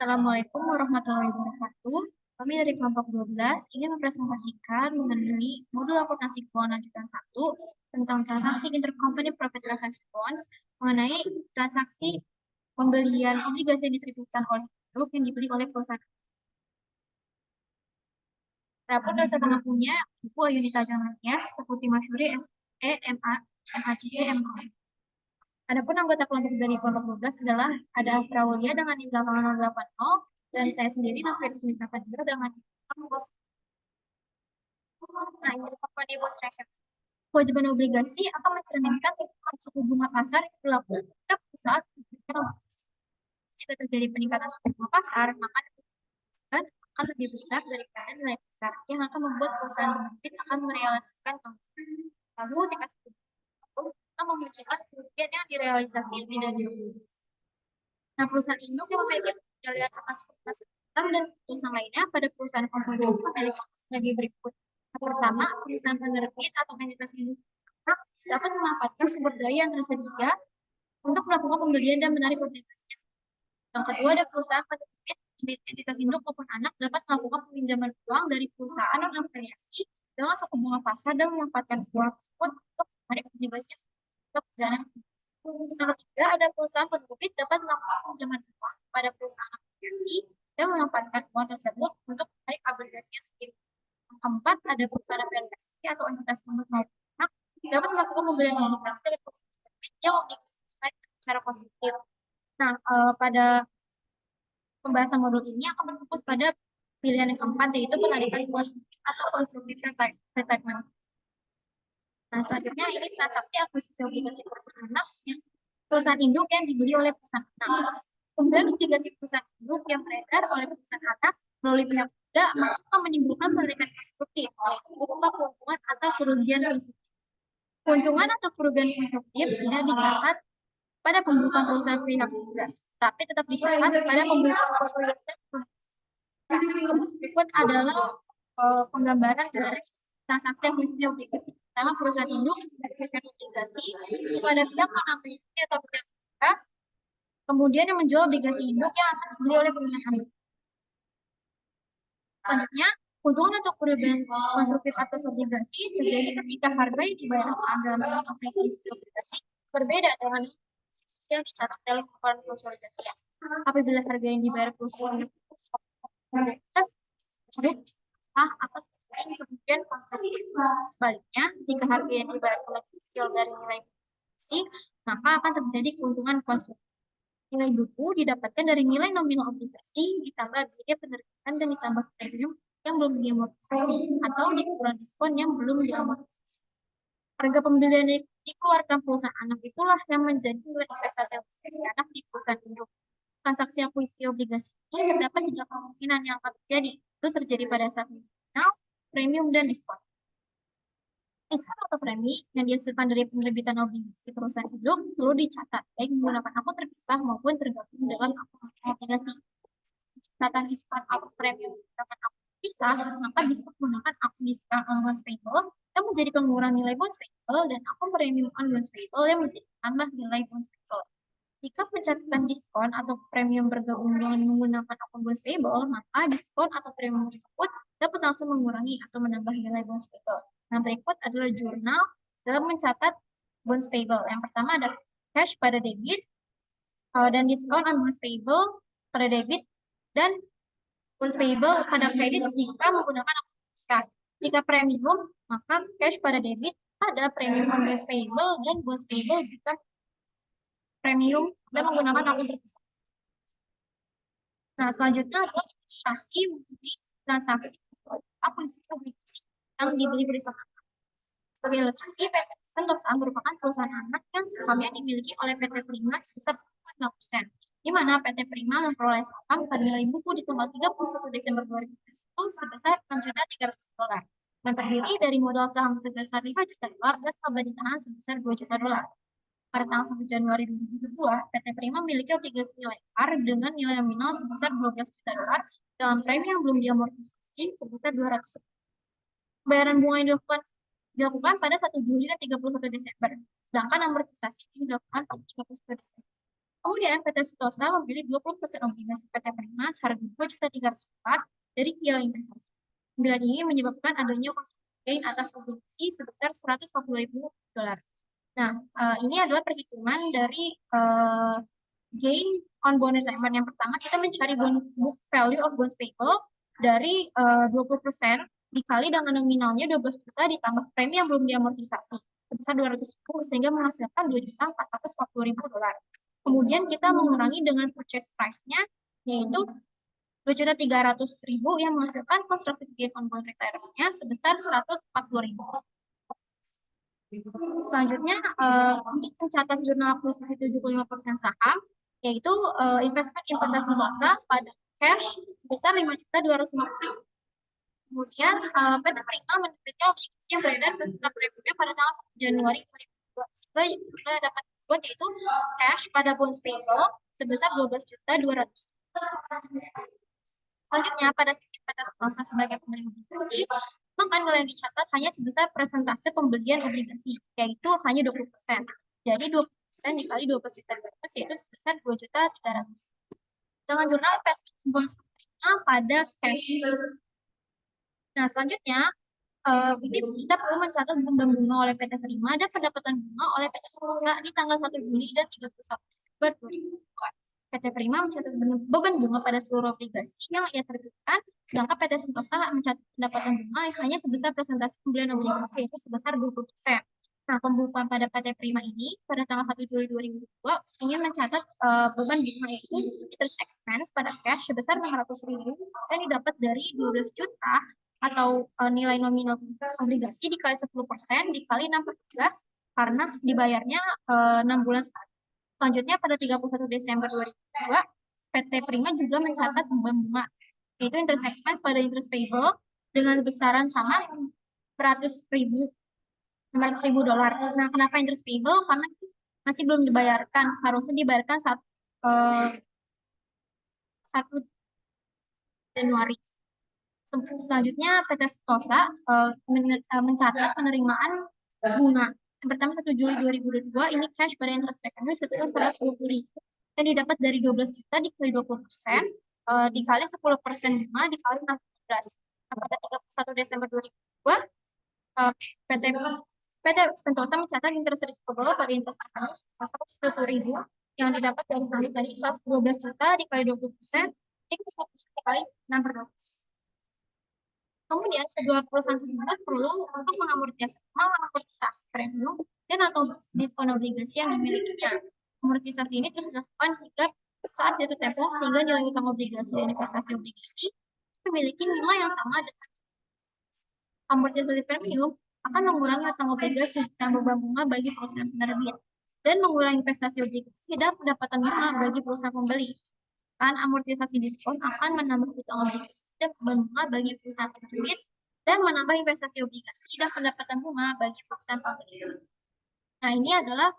Assalamualaikum warahmatullahi wabarakatuh. Kami dari kelompok 12 ingin mempresentasikan mengenai modul akuntansi keuangan lanjutan 1 tentang transaksi intercompany profit transaction bonds mengenai transaksi pembelian obligasi yang diterbitkan oleh grup yang dibeli oleh perusahaan. Adapun dosa pengakunya Ibu Ayunita Janganias, Sekuti Masyuri, SE, MA, MHCC, MK. Adapun anggota kelompok dari kelompok 12 adalah ada Prawolia dengan NIM 8080 dan saya sendiri Nafir Smita Fadila dengan NIM 80. Nah, ini company bonds transaction. Kewajiban obligasi akan mencerminkan suku bunga pasar yang berlaku ketika perusahaan memberikan obligasi. Jika terjadi peningkatan suku bunga pasar, maka keuntungan akan lebih besar daripada nilai pasar yang akan membuat perusahaan penerbit akan merealisasikan keuntungan. Lalu, tingkat suku bunga akan memunculkan kerugian yang direalisasi tidak diurus. Nah, perusahaan induk yang memiliki pengendalian atas perusahaan dan perusahaan lainnya pada perusahaan konsolidasi memiliki sebagai berikut. Yang pertama, perusahaan penerbit atau entitas induk dapat memanfaatkan sumber daya yang tersedia untuk melakukan pembelian dan menarik obligasinya. Yang kedua, ada perusahaan penerbit, entitas induk maupun anak dapat melakukan peminjaman uang dari perusahaan non-afiliasi dengan suku bunga pasar dan memanfaatkan uang tersebut untuk menarik obligasinya untuk perjalanan. Yang ketiga, ada perusahaan penerbit dapat melakukan pinjaman uang pada perusahaan afiliasi dan memanfaatkan uang tersebut untuk menarik obligasinya sendiri. Yang keempat, ada perusahaan afiliasi atau entitas induk maupun anak dapat melakukan pembelian obligasi dari perusahaan penerbit yang obligasinya secara positif. Nah, pada pembahasan modul ini akan berfokus pada pilihan yang keempat, yaitu penarikan konstruktif atau konstruktif retirement. Nah, selanjutnya ini transaksi akuisisi obligasi perusahaan anak perusahaan induk yang dibeli oleh perusahaan anak. Kemudian obligasi perusahaan induk yang beredar oleh perusahaan anak melalui pihak ketiga akan menimbulkan penarikan konstruktif, yaitu berupa keuntungan atau kerugian konstruktif. Keuntungan atau kerugian konstruktif tidak dicatat pada pembukaan perusahaan pihak ketiga, tapi tetap dicatat pada pembukaan perusahaan. Berikut adalah penggambaran dari transaksi akuisisi obligasi. Pertama, perusahaan induk memberikan obligasi kepada pihak non-afiliasi atau pihak ketiga, kemudian yang menjual obligasi induk yang akan dibeli oleh perusahaan induk. Selanjutnya, keuntungan atau kerugian konstruktif atas obligasi terjadi ketika harga yang dibayarkan dalam transaksi akuisisi obligasi berbeda dengan yang dicatat dalam laporan konsolidasi. Apabila harga yang dibayar perusahaan akan kemudian konstruktif. Sebaliknya, jika harga yang dibayar lebih kecil dari nilai obligasi, maka akan terjadi keuntungan konstruktif. Nilai buku didapatkan dari nilai nominal obligasi ditambah biaya penerbitan dan ditambah premium yang belum diamortisasi atau dikurang diskon yang belum diamortisasi. Harga pembelian yang dikeluarkan perusahaan anak itulah yang menjadi nilai investasi obligasi anak di perusahaan induk. Transaksi akuisisi obligasi ini terdapat tiga kemungkinan yang akan terjadi. Itu terjadi pada saat nominal, premium, dan diskon. Diskon atau premi yang dihasilkan dari penerbitan obligasi perusahaan induk perlu dicatat, baik menggunakan akun terpisah maupun tergabung dalam akun obligasi. Catatan diskon atau premi menggunakan akun terpisah, maka diskon menggunakan akun diskon on bonds payable yang menjadi pengurang nilai bonds payable dan akun premium on bonds payable yang menjadi tambah nilai bonds payable. Jika pencatatan diskon atau premium bergabung dengan menggunakan akun bonds payable, maka diskon atau premium tersebut dapat langsung mengurangi atau menambah nilai bonds payable. Nah, berikut adalah jurnal dalam mencatat bonds payable. Yang pertama ada cash pada debit, dan diskon on bonds payable pada debit, dan bonds payable pada kredit jika menggunakan akun terpisah. Jika premium, maka cash pada debit ada premium on bonds payable dan bonds payable jika premium dan menggunakan akun terpisah. Nah, selanjutnya adalah ilustrasi mengenai transaksi akuisisi obligasi yang dibeli perusahaan. Sebagai ilustrasi, PT Sentosa merupakan perusahaan anak yang sahamnya dimiliki oleh PT Prima sebesar 2,5%, di mana PT Prima memperoleh saham pada nilai buku di tanggal 31 Desember 2021 sebesar $6.300.000, yang terdiri dari modal saham sebesar $5 juta dan laba ditahan sebesar $2 juta. Pada tanggal 1 Januari 2022, PT Prima memiliki obligasi nilai par dengan nilai nominal sebesar $12 juta dalam premi yang belum diamortisasi sebesar 200. Pembayaran bunga yang dilakukan pada 1 Juli dan 31 Desember, sedangkan amortisasi dilakukan pada 31 Desember. Kemudian PT Sentosa membeli 20% obligasi PT Prima seharga 2.300.000 dari Piala Investasi. Pembelian ini menyebabkan adanya gain atas obligasi sebesar $140.000. Nah, ini adalah perhitungan dari gain on bond retirement. Yang pertama, kita mencari book value of bonds payable dari 20% dikali dengan nominalnya 12 juta ditambah premi yang belum diamortisasi sebesar 200.000 sehingga menghasilkan $2.440.000. Kemudian kita mengurangi dengan purchase price-nya yaitu 2.300.000 yang menghasilkan constructive gain on bond retirement-nya sebesar 140.000. Selanjutnya, untuk mencatat jurnal akuisisi 75% saham, yaitu investment in PT Sentosa pada cash sebesar 5.250.000. Kemudian, PT Prima menerbitkan obligasi yang beredar beserta premiumnya pada tanggal 1 Januari 2022. Sehingga kita dapat buat yaitu cash pada bonds payable sebesar 12.200.000. Selanjutnya, pada sisi PT Sentosa sebagai pembeli obligasi, maka nilai yang dicatat hanya sebesar persentase pembelian obligasi, yaitu hanya 20%. Jadi 20% dikali 12.200 yaitu sebesar 2.300.000. Dengan jurnal investment bonds Prima pada cash. Nah, selanjutnya, kita perlu mencatat beban bunga oleh PT Prima dan pendapatan bunga oleh PT Sentosa di tanggal 1 Juli dan 31 Desember 2022. PT Prima mencatat beban bunga pada seluruh obligasi yang ia terbitkan, sedangkan PT Sentosa mencatat pendapatan bunga hanya sebesar persentase pembelian obligasi yaitu sebesar 20%. Nah, pembukuan pada PT Prima ini pada tanggal 1 Juli 2022 ingin mencatat beban bunga yaitu interest expense pada cash sebesar 600.000 dan didapat dari 12 juta atau nilai nominal obligasi dikali 10% dikali 6/12 karena dibayarnya 6 bulan sekali. Selanjutnya pada 31 Desember 2022, PT Prima juga mencatat beban bunga, yaitu interest expense pada interest payable dengan besaran sama $100.000. Nah, kenapa interest payable? Karena masih belum dibayarkan, seharusnya dibayarkan 1 Januari. Selanjutnya, PT Sentosa mencatat penerimaan bunga. Yang pertama 1 Juli 2022 ini cash pada interest revenue sebesar 120.000 yang didapat dari 12 juta dikali 20% dikali 10% bunga dikali 16. Nah, pada 31 Desember 2022 PT Sentosa mencatat interest receivable pada interest revenue sebesar 120.000 yang didapat dari saldo dari 112 juta dikali 20% dikali 10% dikali 6/12. Kemudian, kedua perusahaan tersebut perlu untuk mengamortisasi premium dan atau diskon obligasi yang dimilikinya. Amortisasi ini terus dilakukan hingga saat jatuh tempo sehingga nilai utang obligasi dan investasi obligasi memiliki nilai yang sama dengan amortisasi premium akan mengurangi utang obligasi dan beban bunga bagi perusahaan penerbit dan mengurangi investasi obligasi dan pendapatan bunga bagi perusahaan pembeli. Amortisasi diskon akan menambah utang obligasi dan beban bunga bagi perusahaan penerbit dan menambah investasi obligasi dan pendapatan bunga bagi perusahaan pembeli. Nah, ini adalah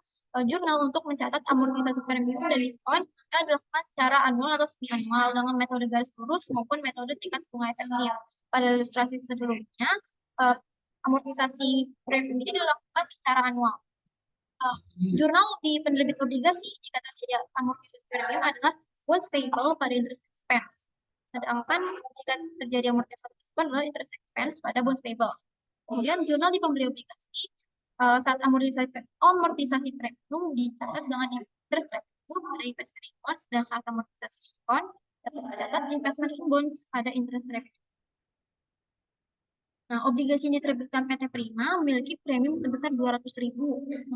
jurnal untuk mencatat amortisasi premium dan diskon yang dilakukan secara anual atau semi-anual dengan metode garis lurus maupun metode tingkat bunga efektif. Pada ilustrasi sebelumnya, amortisasi premium ini dilakukan secara anual. Jurnal di penerbit obligasi jika terjadi amortisasi premium adalah bonds payable pada interest expense. Sedangkan jika terjadi amortisasi diskon adalah interest expense pada bonds payable. Kemudian jurnal di pembeli obligasi saat amortisasi premium dicatat dengan interest revenue pada investment in bonds dan saat amortisasi diskon dapat tercatat investment in bonds pada interest revenue. Nah, obligasi yang diterbitkan PT Prima memiliki premium sebesar 200.000,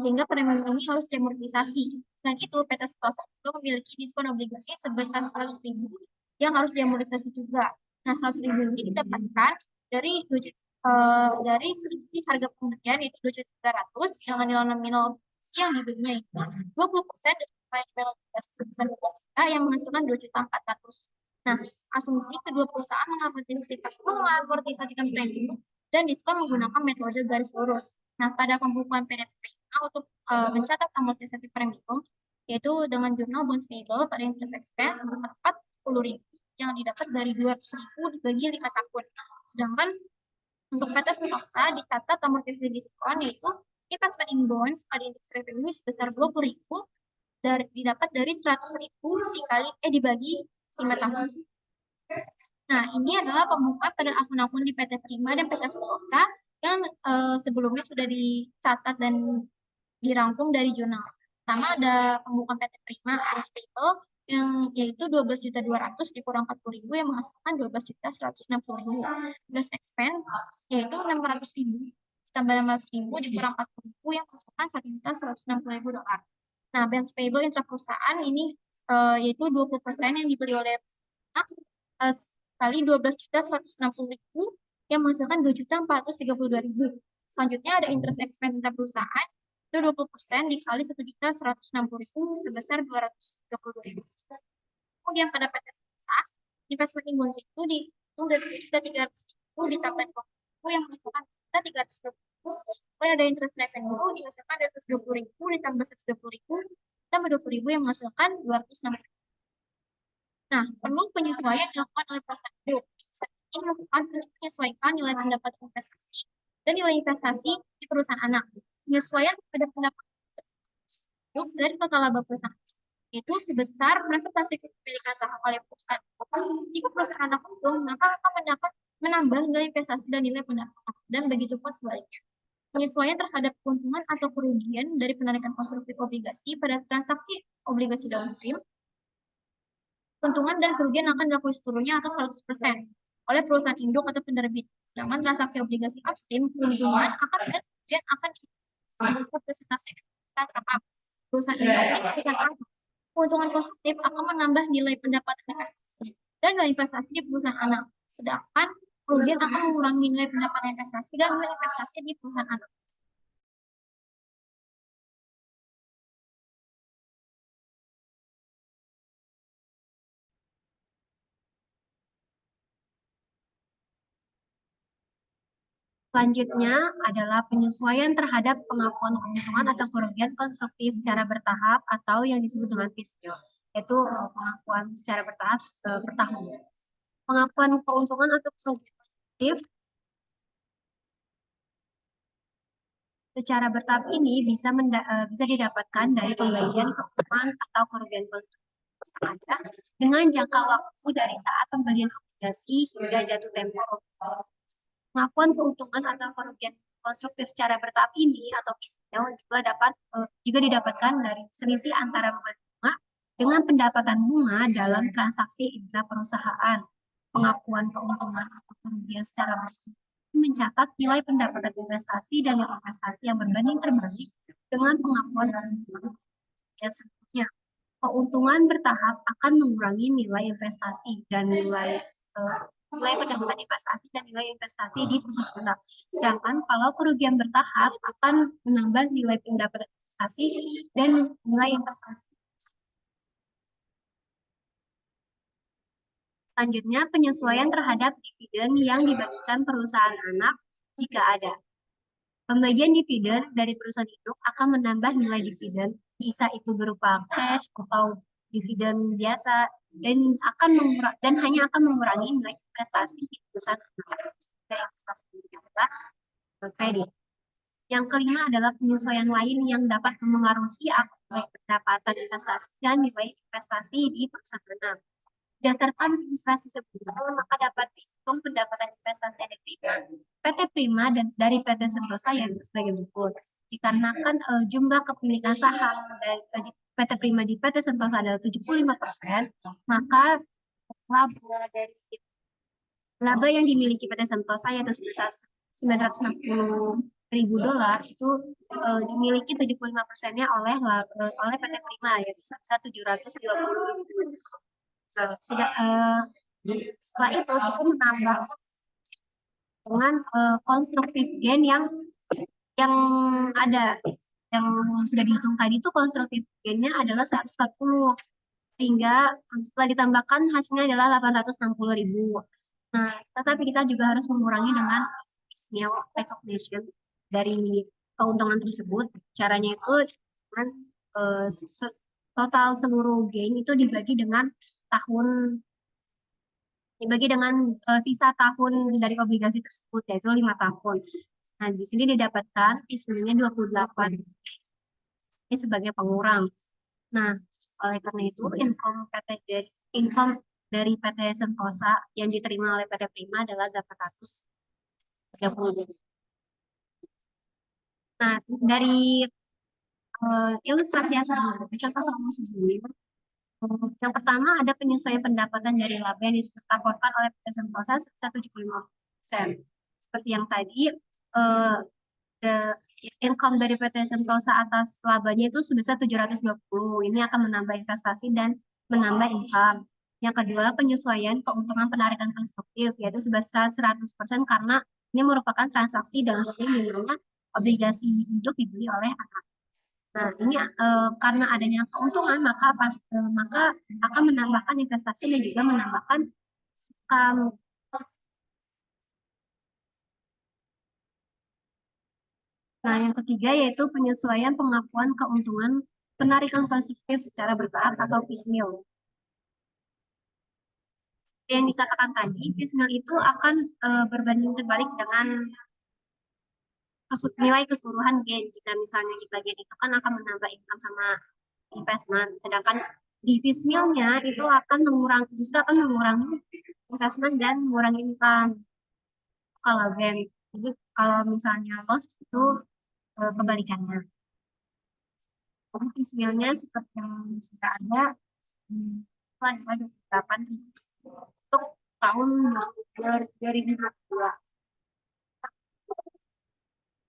sehingga premium ini harus diamortisasi. Selain itu, PT Sentosa juga memiliki diskon obligasi sebesar 100.000 yang harus diamortisasi juga. Nah, 100.000 ini didapatkan dari selisih harga pembelian yaitu 2.300 dengan nilai nominal obligasi yang dibelinya itu 20% dari nilai obligasi sebesar 12 juta yang menghasilkan 2.400.000. Nah, asumsi kedua perusahaan mengamortisasikan premium dan diskon menggunakan metode garis lurus. Nah, pada pembukuan PT Prima untuk mencatat amortisasi premium, yaitu dengan jurnal bonds payable pada interest expense sebesar 40.000 yang didapat dari 200.000 dibagi 5 tahun. Sedangkan untuk PT Sentosa dicatat amortisasi diskon yaitu investment in bonds pada interest revenue sebesar 20.000 didapat dari 100.000 dibagi 5 tahun. Nah, ini adalah pembukaan pada akun-akun di PT Prima dan PT Sentosa yang sebelumnya sudah dicatat dan dirangkum dari jurnal. Pertama ada pembukaan PT Prima as payable yang yaitu 12.200.000 dikurang 40.000 yang menghasilkan 12.160.000. Plus expense yaitu 600.000 ditambah 600.000 dikurang 40.000 yang menghasilkan 1.160.000 dolar. Nah, balance payable intraperusahaan ini yaitu 20% yang dibeli oleh kali 12.160.000 yang menghasilkan 2.432.000. Selanjutnya ada interest expense perusahaan itu 20% dikali 1.160.000 sebesar 232.000. Kemudian pada PT Sentosa, investment invoice itu dihitung dari 7.300.000 ditambah 20.000 yang menghasilkan 320.000. Kemudian ada interest revenue dihasilkan dari 120.000 ditambah 120.000 ditambah 20.000 yang menghasilkan 260.000. Nah, perlu penyesuaian dilakukan oleh perusahaan induk. Perusahaan ini melakukan menyesuaikan nilai pendapatan investasi dan nilai investasi di perusahaan anak. Penyesuaian pada pendapatan dari total laba perusahaan itu sebesar presentasi kepemilikan saham oleh perusahaan. Jika perusahaan anak untung, maka akan menambah nilai investasi dan nilai pendapatan, dan begitu pun sebaliknya. Penyesuaian terhadap keuntungan atau kerugian dari penarikan konstruktif obligasi pada transaksi obligasi downstream keuntungan dan kerugian akan diakui seluruhnya atau 100% oleh perusahaan induk atau penerbit. Sedangkan transaksi obligasi upstream, keuntungan akan dan kerugian akan sebesar presentasi saham perusahaan induk di perusahaan anak. Keuntungan konstruktif akan menambah nilai pendapatan investasi dan nilai investasi di perusahaan anak. Sedangkan kerugian akan mengurangi nilai pendapatan investasi dan nilai investasi di perusahaan anak. Selanjutnya adalah penyesuaian terhadap pengakuan keuntungan atau kerugian konstruktif secara bertahap atau yang disebut dengan piecemeal, yaitu pengakuan secara bertahap per tahun. Pengakuan keuntungan atau kerugian konstruktif secara bertahap ini bisa didapatkan dari pembagian keuntungan atau kerugian konstruktif dengan jangka waktu dari saat pembelian obligasi hingga jatuh tempo obligasi. Pengakuan keuntungan atau kerugian konstruktif secara bertahap ini atau piecemeal juga didapatkan dari selisih antara beban bunga dengan pendapatan bunga dalam transaksi intraperusahaan. Pengakuan keuntungan atau kerugian secara bertahap mencatat nilai pendapatan investasi dan nilai investasi yang berbanding terbalik dengan pengakuan keuntungan yang sebelumnya. Keuntungan bertahap akan mengurangi nilai investasi dan nilai pendapatan investasi dan nilai investasi di perusahaan anak. Sedangkan kalau kerugian bertahap akan menambah nilai pendapatan investasi dan nilai investasi. Selanjutnya, penyesuaian terhadap dividen yang dibagikan perusahaan anak jika ada. Pembagian dividen dari perusahaan induk akan menambah nilai dividen, bisa itu berupa cash atau dividen biasa, dan hanya akan mengurangi nilai investasi di perusahaan anak. Nilai investasi adalah kredit. Yang kelima adalah penyesuaian lain yang dapat memengaruhi nilai pendapatan investasi dan nilai investasi di perusahaan anak. Berdasarkan ilustrasi sebelumnya, maka dapat dihitung pendapatan investasi efektif PT Prima dan dari PT Sentosa yang sebagai berikut. Dikarenakan jumlah kepemilikan saham dari PT Prima di PT Sentosa adalah 75%, maka laba yang dimiliki PT Sentosa yaitu sebesar 960.000 dolar itu dimiliki 75%-nya oleh PT Prima yaitu sebesar 720.000. Setelah itu kita menambah dengan konstruktif gain yang ada yang sudah dihitung tadi itu konstruktif gainnya adalah 140 sehingga setelah ditambahkan hasilnya adalah 860.000. Nah, tetapi kita juga harus mengurangi dengan piecemeal recognition dari keuntungan tersebut. Caranya itu dengan total seluruh gain itu dibagi dengan sisa tahun dari obligasi tersebut, yaitu 5 tahun. Nah, di sini didapatkan piecemealnya 28. Ini sebagai pengurang. Nah, oleh karena itu income dari PT Sentosa yang diterima oleh PT Prima adalah 832. Nah, dari ilustrasi yang sebelumnya, contoh soal sebelumnya, yang pertama ada penyesuaian pendapatan dari laba yang dilaporkan oleh PT Sentosa sebesar 75%. Seperti yang tadi, eh, the income dari PT Sentosa atas labanya itu sebesar 720. Ini akan menambah investasi dan menambah income. Yang kedua, penyesuaian keuntungan penarikan konstruktif, yaitu sebesar 100% karena ini merupakan transaksi dalam sistem di mana obligasi hidup dibeli oleh anak. Nah, ini karena adanya keuntungan, maka akan menambahkan investasi dan juga menambahkan income. Nah, yang ketiga yaitu penyesuaian pengakuan keuntungan penarikan konstruktif secara bertahap atau piecemeal. Yang dikatakan tadi, piecemeal itu akan berbanding terbalik dengan nilai keseluruhan gain. Jika misalnya kita gain itu kan akan menambah income sama investment, sedangkan di piecemealnya itu justru akan mengurangi investment dan mengurangi income kalau gain. Jadi kalau misalnya loss itu kebalikannya. Jadi piecemealnya seperti yang sudah ada itu adalah 28 untuk tahun 2022.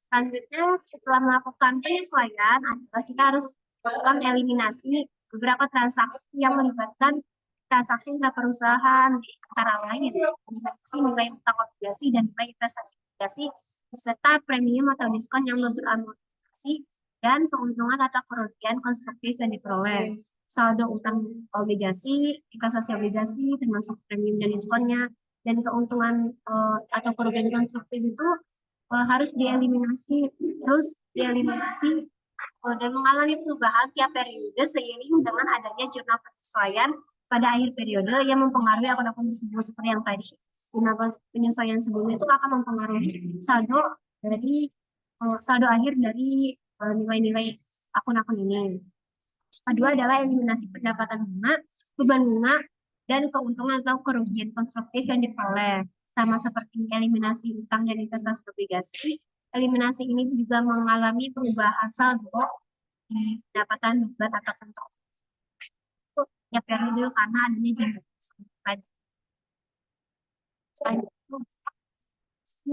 Selanjutnya, setelah melakukan penyesuaian, adalah kita harus melakukan eliminasi beberapa transaksi yang melibatkan transaksi perusahaan antara lain transaksi nilai utang obligasi dan nilai investasi obligasi beserta premium atau diskon yang belum teramortisasi dan keuntungan atau kerugian konstruktif yang diperoleh. Saldo utang obligasi, investasi obligasi, termasuk premium dan diskonnya, dan keuntungan atau kerugian konstruktif itu harus dieliminasi dan mengalami perubahan tiap periode seiring dengan adanya jurnal penyesuaian pada akhir periode yang mempengaruhi akun-akun tersebut seperti yang tadi jurnal penyesuaian sebelumnya itu akan mempengaruhi saldo akhir dari nilai-nilai akun-akun ini. Kedua adalah eliminasi pendapatan bunga, beban bunga, dan keuntungan atau kerugian konstruktif yang diperoleh. Sama seperti eliminasi utang dan investasi obligasi, eliminasi ini juga mengalami perubahan saldo di pendapatan beban atau bentuk. Ya periode karena adanya jangka tersebut. Selain itu,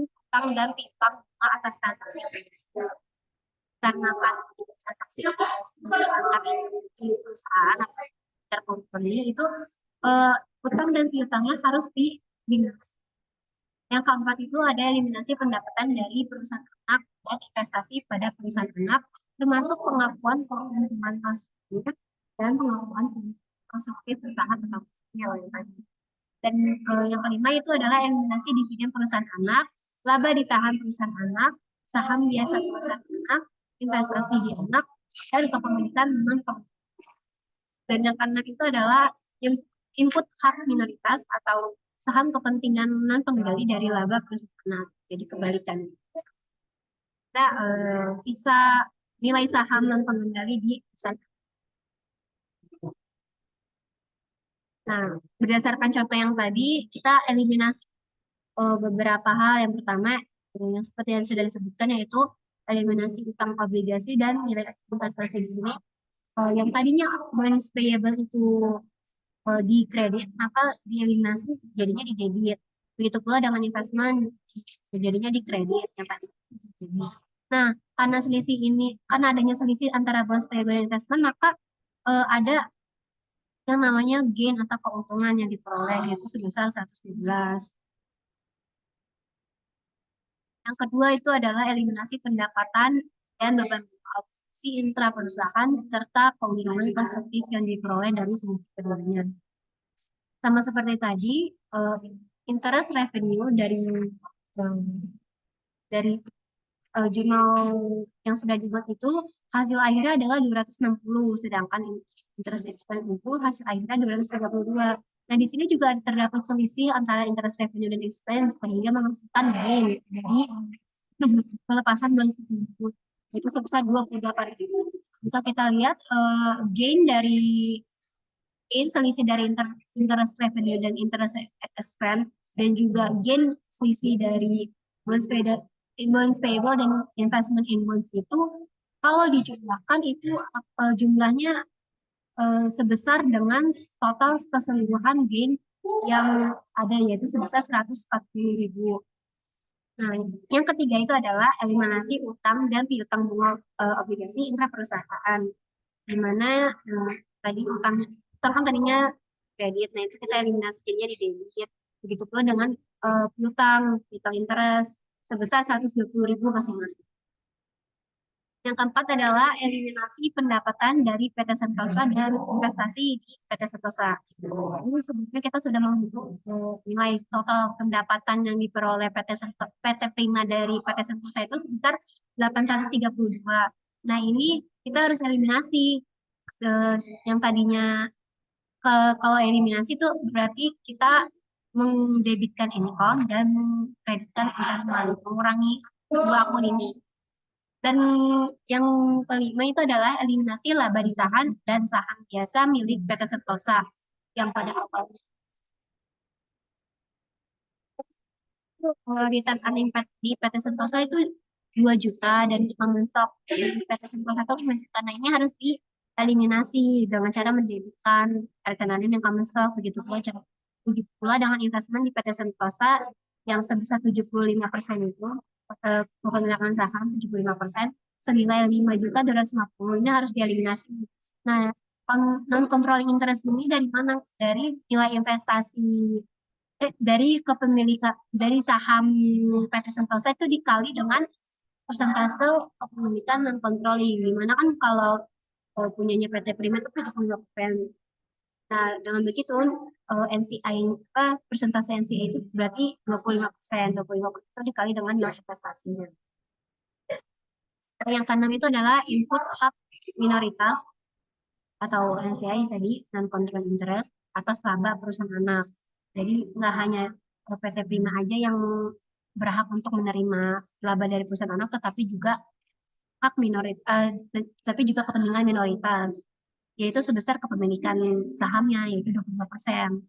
utang dan piutang atas transaksi obligasi. Karena pada transaksi obligasi antar individu perusahaan atau intercompany itu utang dan piutangnya harus dieliminasi. Yang keempat itu ada eliminasi pendapatan dari perusahaan anak dan investasi pada perusahaan anak, termasuk pengakuan keuntungan konstruktif dan pengakuan konstruktif bertahap atau piecemeal. Dan yang kelima itu adalah eliminasi dividen perusahaan anak, laba ditahan perusahaan anak, saham biasa perusahaan anak, investasi di anak, dan kepemilikan non. Dan yang keenam itu adalah input hak minoritas atau saham kepentingan non penggali dari laba perusahaan anak. Jadi kebalikan. Ada sisa nilai saham non pengendali di perusahaan. Nah, berdasarkan contoh yang tadi, kita eliminasi beberapa hal. Yang pertama, yang seperti yang sudah disebutkan yaitu eliminasi utang obligasi dan nilai investasi di sini. Yang tadinya balance payable itu di kredit, maka dieliminasi jadinya di debit. Begitu pula dengan investment jadinya di kredit yang tadi. Nah, karena adanya selisih antara balance payable dan investment, maka ada yang namanya gain atau keuntungan yang diperoleh yaitu sebesar 112. Yang kedua itu adalah eliminasi pendapatan dan beban obligasi intra perusahaan serta keuntungan konstruktif yang diperoleh dari selisih keduanya. Sama seperti tadi, interest revenue dari jurnal yang sudah dibuat itu hasil akhirnya adalah 260, sedangkan interest expense itu hasil akhirnya 232. Nah, di sini juga terdapat selisih antara interest revenue dan expense sehingga menghasilkan gain dari pelepasan balance tersebut. Itu sebesar 28.000. Jika kita lihat gain selisih dari interest revenue dan interest expense, dan juga gain selisih dari bonds payable dan investment in bonds itu kalau dijumlahkan itu jumlahnya sebesar dengan total keseluruhan gain yang ada, yaitu sebesar 140.000. Nah, yang ketiga itu adalah eliminasi utang dan piutang bunga obligasi intraperusahaan, di mana tadi utang kan tadinya kredit, nah itu kita eliminasi jadinya di debit. Begitu pula dengan piutang interest sebesar 120.000 masing-masing. Yang keempat adalah eliminasi pendapatan dari PT Sentosa dan investasi di PT Sentosa. Ini sebetulnya kita sudah menghitung nilai total pendapatan yang diperoleh PT Prima dari PT Sentosa itu sebesar 832. Nah, ini kita harus eliminasi yang tadinya kalau eliminasi itu berarti kita mendebitkan income dan mengkreditkan investment, mengurangi kedua akun ini. Dan yang kelima itu adalah eliminasi laba ditahan dan saham biasa milik PT Sentosa yang pada awalnya return earning di PT Sentosa itu 2 juta dan common stock di PT Sentosa itu 5 juta. Nah, ini harus dieliminasi dengan cara mendebitkan return earning dan common stock. Begitu pula dengan investment di PT Sentosa yang sebesar 75% itu kepemilikan saham 75% senilai 5.250.000 ini harus dieliminasi. Nah, non controlling interest ini dari mana? Dari nilai investasi dari kepemilikan dari saham PT Sentosa itu dikali dengan persentase kepemilikan non controlling. Dimana kan kalau punyanya PT Prima itu 75%. Nah, dengan begitu NCI persentase NCI itu berarti 25%. 25% itu dikali dengan nilai investasinya. Yang keenam itu adalah input hak minoritas atau NCI tadi, non control interest, atas laba perusahaan anak. Jadi nggak hanya PT Prima aja yang berhak untuk menerima laba dari perusahaan anak, tetapi juga hak minoritas, tapi juga kepentingan minoritas, yaitu sebesar kepemilikan sahamnya, yaitu 25%.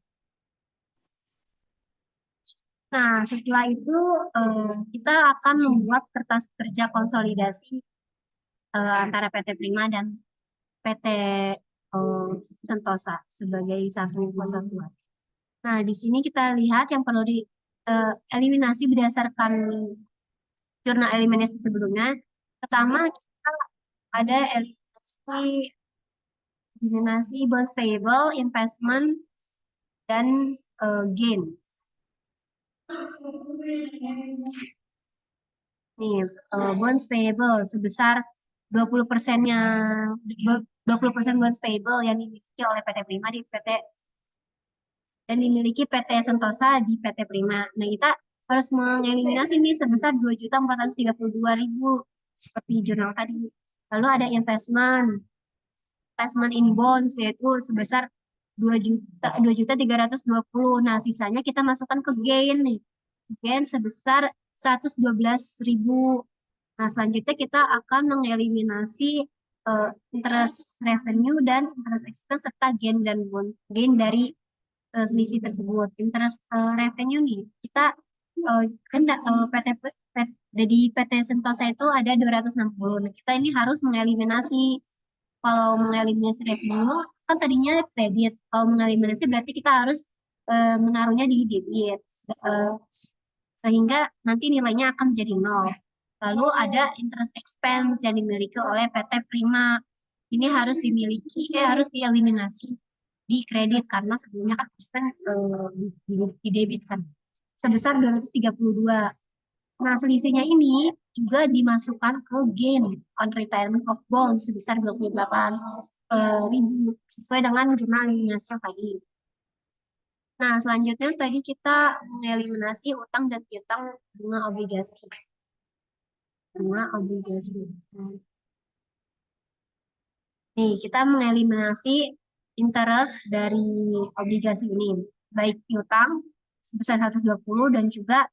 Nah, setelah itu kita akan membuat kertas kerja konsolidasi antara PT Prima dan PT Sentosa sebagai satu kesatuan. Nah, di sini kita lihat yang perlu dieliminasi berdasarkan jurnal eliminasi sebelumnya. Pertama, kita ada eliminasi bonds payable, investment, dan gain. Nih, bonds payable sebesar 20%-nya 20% bonds payable yang dimiliki oleh PT Prima di PT dan dimiliki PT Sentosa di PT Prima. Nah, kita harus mengeliminasi nih sebesar 2.432.000 seperti jurnal tadi. Lalu ada investment in bonds yaitu sebesar 2.320. Nah, sisanya kita masukkan ke gain nih. Gain sebesar 112.000. Nah, selanjutnya kita akan mengeliminasi interest revenue dan interest expense serta gain dari selisih tersebut. Interest revenue nih, kita kan di PT Sentosa itu ada 260. Nah, kita ini harus mengeliminasi. Kalau mengeliminasi revenue, kan tadinya kredit. Kalau mengeliminasi berarti kita harus menaruhnya di debit. Sehingga nanti nilainya akan menjadi nol. Lalu ada interest expense yang dimiliki oleh PT Prima. Ini harus dieliminasi di kredit karena sebelumnya kan di debit kan sebesar 232. Nah, selisihnya ini juga dimasukkan ke gain on retirement of bonds sebesar 28.000 sesuai dengan jurnal eliminasi yang tadi. Nah, selanjutnya tadi kita mengeliminasi utang dan piutang bunga obligasi. Bunga obligasi. Nih, kita mengeliminasi interest dari obligasi ini, baik piutang sebesar 120 dan juga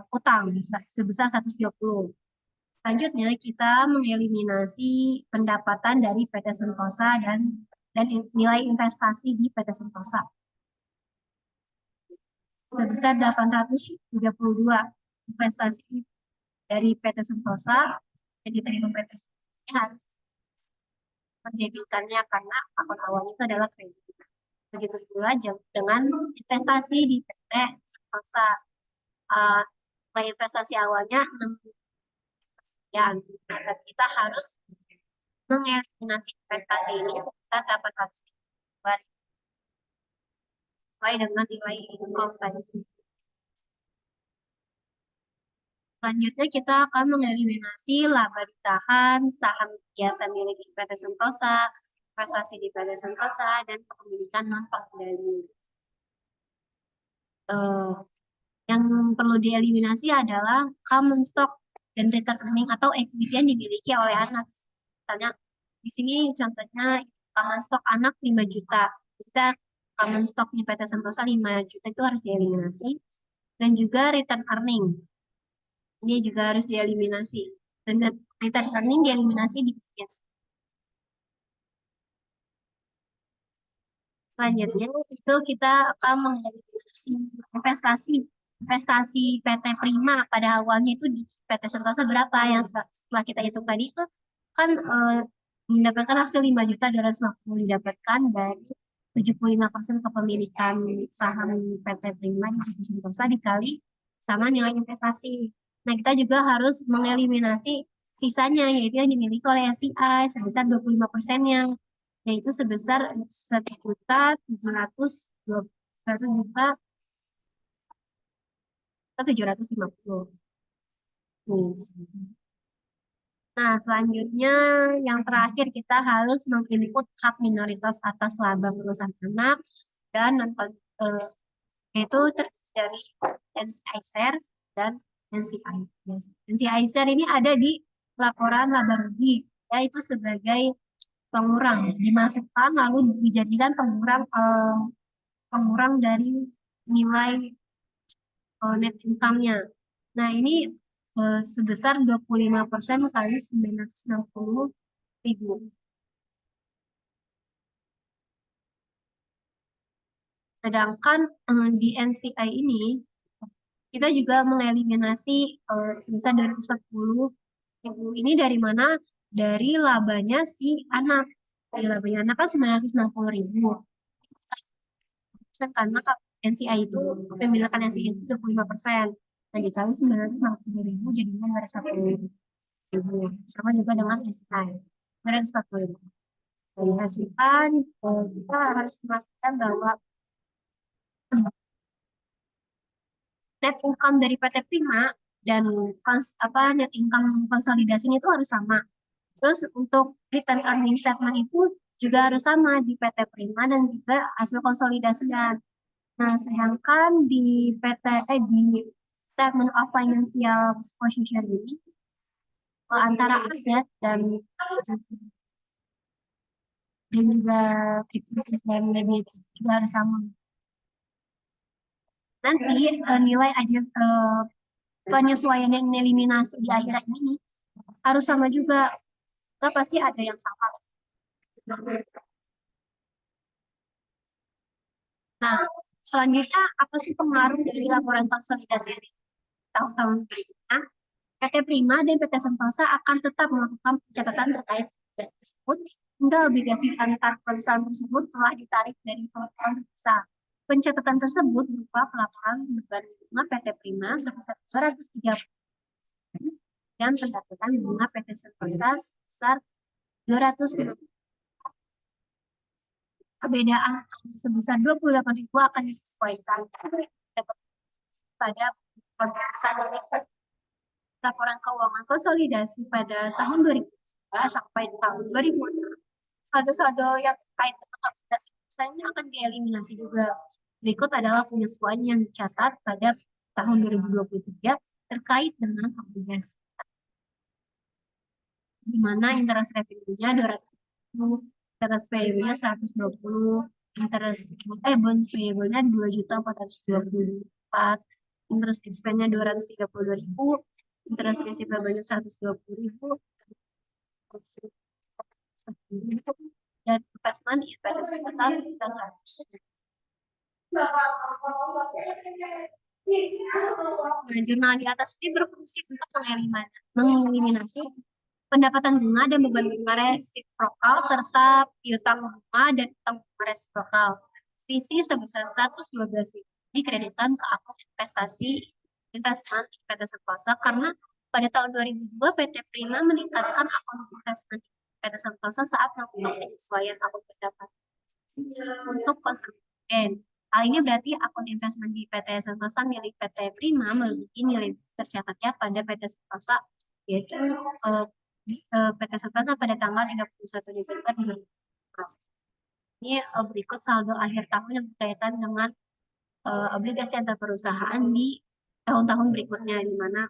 utang sebesar 130. Selanjutnya, kita mengeliminasi pendapatan dari PT Sentosa dan nilai investasi di PT Sentosa sebesar 832 investasi dari PT Sentosa yang diterima PT ini harus mendebitkannya karena akun awalnya itu adalah kredit. Begitu pula dengan investasi di PT Sentosa. Uh, investasi awalnya 6 sekian. Nah, dan kita harus mengeliminasi investasi ini sebesar 800 sesuai dengan nilai income tadi. Selanjutnya kita akan mengeliminasi laba ditahan, saham biasa milik PT Sentosa, investasi di PT Sentosa, dan kepemilikan non pengendali. Yang perlu dieliminasi adalah common stock dan return earning atau equity yang dimiliki oleh anak. Misalnya di sini contohnya common stock anak 5 juta. Kita common stocknya PT Sentosa 5 juta itu harus dieliminasi. Dan juga return earning. Ini juga harus dieliminasi. Dan return earning dieliminasi di bagian selanjutnya itu kita akan mengeliminasi investasi PT Prima pada awalnya itu di PT Sentosa berapa yang setelah kita hitung tadi itu kan mendapatkan hasil 5 juta 250 didapatkan dari 75% kepemilikan saham PT Prima di PT Sentosa dikali sama nilai investasi. Nah, kita juga harus mengeliminasi sisanya yaitu yang dimiliki oleh SCI sebesar 25%-nya yaitu sebesar 1.750. Nah, selanjutnya yang terakhir kita harus menginput hak minoritas atas laba perusahaan anak dan yaitu terdiri dari NCI share dan NCI. NCI share ini ada di laporan laba rugi, yaitu sebagai pengurang dimasukkan lalu dijadikan pengurang dari nilai net income-nya. Nah, ini sebesar 25% kali 960.000. Sedangkan di NCI ini kita juga mengeliminasi sebesar 240.000 ini dari mana? Dari labanya si anak. Dari labanya anak kan 960.000. Karena NCI itu kepemilikan NCI itu 25%. Nah, dikali 960.000 jadinya 240.000. Sama juga dengan NCI. 240.000. Dihasilkan, kita harus memastikan bahwa net income dari PT Prima dan net income konsolidasinya itu harus sama. Terus untuk return earning statement itu juga harus sama di PT Prima dan juga hasil konsolidasinya. Nah, sedangkan di di statement of financial position ini antara aset dan juga equities dan liabilities juga harus sama. Nanti nilai penyesuaian dan eliminasi di akhirat ini harus sama juga. Kita pasti ada yang salah. Nah, selanjutnya apa sih pengaruh dari laporan konsolidasi ini tahun-tahun berikutnya? PT Prima dan PT Sentosa akan tetap melakukan pencatatan terkait obligasi tersebut hingga obligasi antar perusahaan tersebut telah ditarik dari pelaporan besar. Pencatatan tersebut berupa pelaporan beban bunga PT Prima sebesar 230 dan pendapatan bunga PT Sentosa sebesar 200. Perbedaan sebesar 28.000 akan disesuaikan pada pembahasan laporan keuangan konsolidasi pada tahun 2003 sampai tahun 2006. Saldo-saldo yang terkait dengan obligasi perusahaan ini akan dieliminasi juga. Berikut adalah penyesuaian yang dicatat pada tahun 2023 terkait dengan obligasi. Di mana interest revenue-nya 200.000, interest payable-nya 120, bonds payable-nya 2.424, interest expense-nya 232.000, interest receivable-nya 120.000, dan investment in PT Sekolah 300. Nah, jurnal di atas ini berfungsi untuk mengeliminasi pendapatan bunga dan beban bunga resiprokal serta piutang bunga dan utang bunga resiprokal. Selisih sebesar 112.000 dikreditkan ke akun investment PT Sentosa karena pada tahun 2002 PT Prima meningkatkan akun investment PT Sentosa saat melakukan penyesuaian akun pendapatan untuk konstruksi. Hal ini berarti akun investment di PT Sentosa milik PT Prima melebihi nilai tercatatnya pada PT Sentosa, yaitu PT Sentosa pada tanggal 31 Desember 2020. Ini berikut saldo akhir tahun yang berkaitan dengan obligasi antar perusahaan di tahun-tahun berikutnya, di mana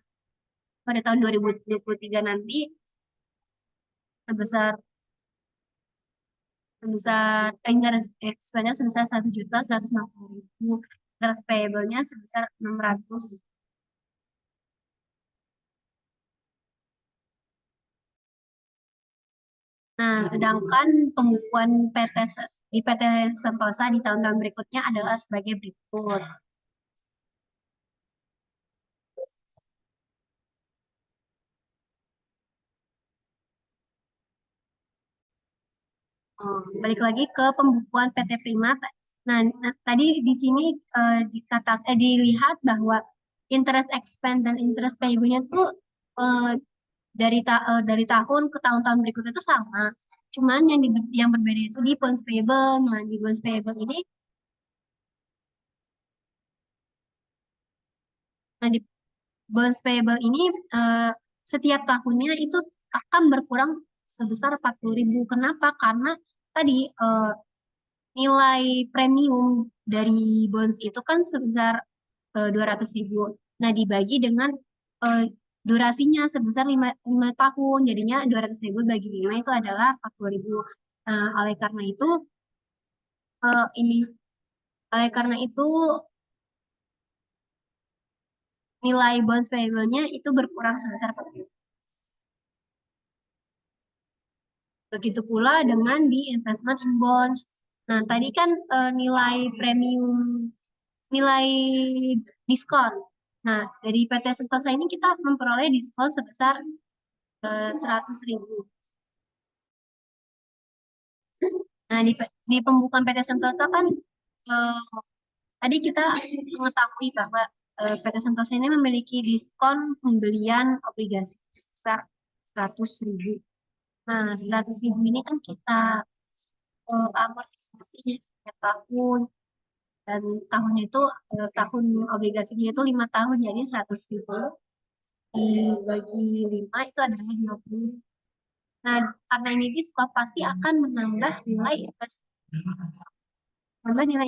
pada tahun 2023 nanti sebesar interest expense sebesar 1.160.000, interest payable-nya sebesar 600. Nah, sedangkan pembukuan di PT Sentosa di tahun-tahun berikutnya adalah sebagai berikut. Balik lagi ke pembukuan PT Prima. Nah, tadi di sini dilihat bahwa interest expense dan interest payable-nya tuh dari tahun ke tahun-tahun berikutnya itu sama. Cuman yang berbeda itu di bonds payable. Nah, di bonds payable ini, di bonds payable ini setiap tahunnya itu akan berkurang sebesar 40.000. Kenapa? Karena tadi nilai premium dari bonds itu kan sebesar 200.000. Nah, dibagi dengan durasinya sebesar 5 tahun. Jadinya 200.000 bagi 5 itu adalah 40.000. Oleh karena itu, eh, ini oleh karena itu nilai bonds payable-nya itu berkurang sebesar 40.000. Begitu pula dengan di investment in bonds. Nah, tadi kan nilai premium, nilai diskon. Nah, dari PT Sentosa ini kita memperoleh diskon sebesar 100.000. Nah, di pembukaan PT Sentosa kan eh, tadi kita mengetahui bahwa PT Sentosa ini memiliki diskon pembelian obligasi sebesar 100.000. Nah, 100.000 ini kan kita amortisasinya setiap tahun, dan tahunnya itu tahun obligasinya itu 5 tahun, jadi 100.000 dibagi 5 itu adalah 20. Nah, karena ini diskon pasti akan menambah nilai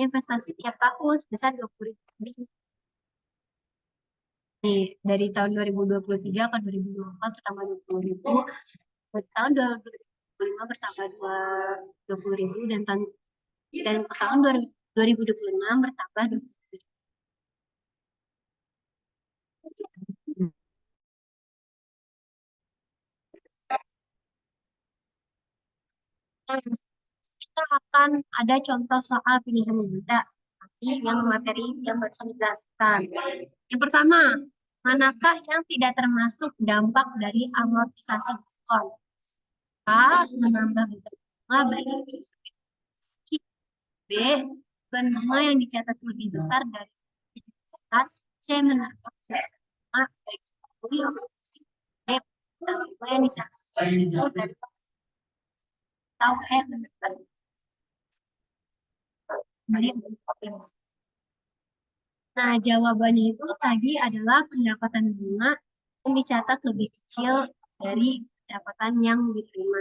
investasi tiap tahun sebesar 20.000. Nih, dari tahun 2023 ke 2024 bertambah 20.000, tahun 2025 bertambah 20.000, dan ke tahun 2026 bertambah 20.000. Kita akan ada contoh soal pilihan benda yang materi yang barusan dijelaskan. Yang pertama, manakah yang tidak termasuk dampak dari amortisasi diskon? A. Menambah beban bunga bagi investasi. B. Beban bunga yang dicatat lebih besar dari yang dicatat. C. Menambah beban bunga bagi pembeli obligasi. D. Beban bunga yang dicatat lebih kecil dari atau E. Menambah pembeli obligasi. Nah, jawabannya itu tadi adalah pendapatan bunga yang dicatat lebih kecil dari pendapatan yang diterima.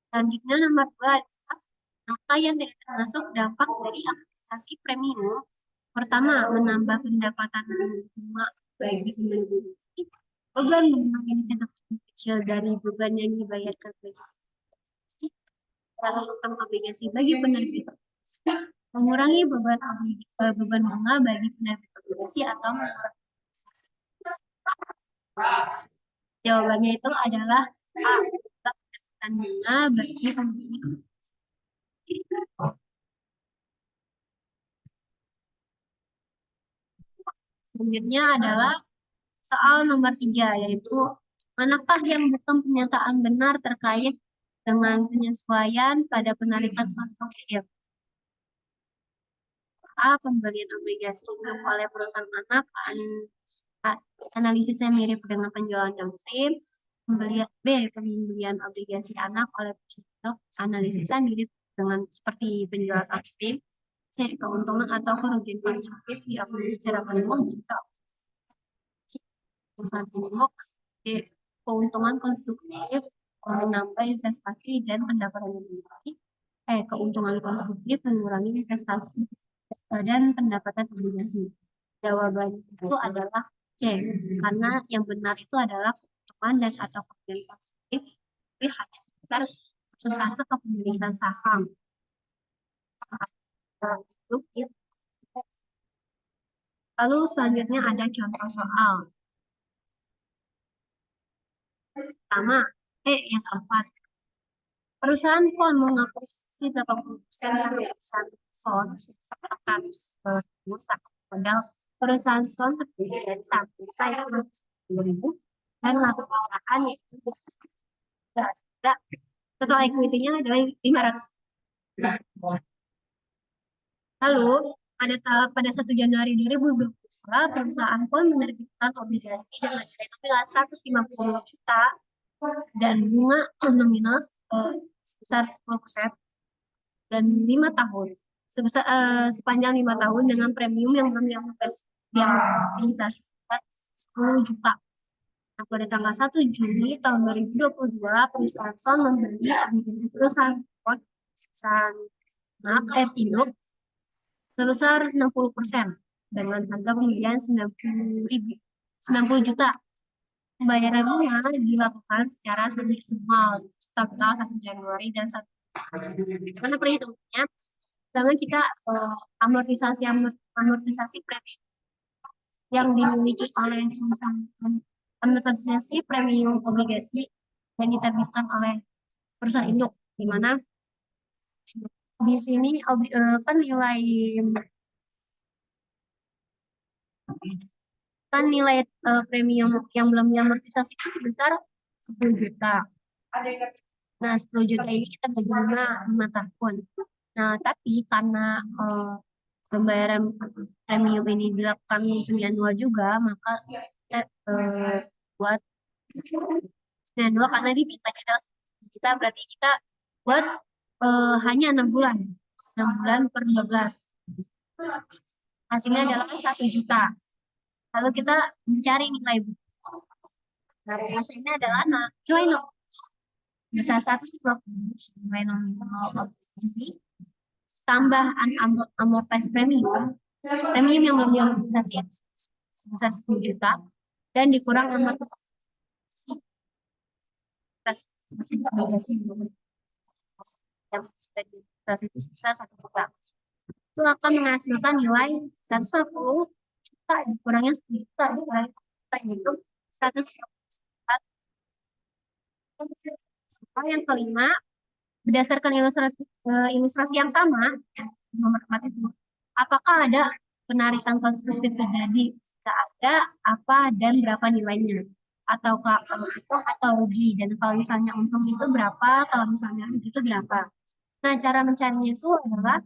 Selanjutnya nomor 2 adalah apa yang tidak termasuk dampak dari amortisasi premium. Pertama, menambah pendapatan bunga bagi pembeli. Beban bunga yang dicatat lebih kecil dari beban yang dibayarkan bagi obligasi. Lalu utang obligasi bagi penerbit obligasi. Mengurangi beban bunga bagi penerbit obligasi atau mengurangi investasi. Jawabannya itu adalah A. Pendapatan bunga bagi pembeli. Selanjutnya adalah soal nomor 3, yaitu manakah yang bukan pernyataan benar terkait dengan penyesuaian pada penarikan konstruktif? A. Pembelian obligasi oleh perusahaan anak, analisisnya mirip dengan penjualan downstream. Pembelian B. Pembelian obligasi anak oleh perusahaan, analisisnya mirip dengan seperti penjualan upstream. C. Keuntungan atau kerugian konstruktif diakui secara penuh jika perusahaan induk. D. Keuntungan konstruktif menambah investasi dan pendapatan yang dimiliki. E. Keuntungan konstruktif mengurangi investasi dan pendapatan obligasi. Jawaban itu adalah C, karena yang benar itu adalah keuntungan dan atau kerugian positif, tapi hanya sebesar persentase kepemilikan saham. Lalu selanjutnya ada contoh soal. Pertama, yang keempat. Perusahaan pun mengakuisisi 80% dari perusahaan Son sebesar 400 modal. Perusahaan Son terdiri dari saham saya 10.000 dan laba perusahaan yaitu tidak. Total equity-nya adalah 500. Lalu pada 1 Januari 2022 perusahaan pun menerbitkan obligasi dengan nilai nominal 150 juta dan bunga nominal sebesar 10% dan 5 tahun sepanjang 5 tahun dengan premium yang diamortisasi sekitar 10 juta. Nah, pada tanggal 1 Juli tahun 2022 perusahaan Son membeli obligasi perusahaan induk sebesar 60% dengan harga pembelian 90 juta. Pembayaran bunga dilakukan secara semi-annual tanggal 1 Januari dan 1 Juli. Karena perhitungannya, pertama kita amortisasi premium yang dimiliki oleh perusahaan, amortisasi premium obligasi yang diterbitkan oleh perusahaan induk, di mana di sini kan nilai premium yang belum diamortisasi itu sebesar 10 juta. Nah, 10 juta ini kita bagi 5 tahun. Nah, tapi karena pembayaran premium ini dilakukan semi-annual juga, maka kita buat semi-annual karena dimintanya adalah kita, berarti kita buat hanya 6 bulan. 6 bulan per 12. Hasilnya adalah 1 juta. Lalu kita mencari nilai buku. Nah, rumus ini adalah nilai nominal besar 150 nilai nominal obligasi tambah amortisasi premium yang belum diamortisasi sebesar 10 juta dan dikurang amortisasi obligasi yang sudah diamortisasi itu sebesar 1 juta. Itu akan menghasilkan nilai 150 juta dikurangnya 10 juta dikurangi 10 juta itu 150. Yang kelima, berdasarkan ilustrasi yang sama, nomor 4 itu, apakah ada penarikan konstruktif terjadi? Jika ada, apa dan berapa nilainya? Ataukah untung atau rugi? Dan kalau misalnya untung itu berapa? Kalau misalnya rugi itu berapa? Nah, cara mencarinya itu adalah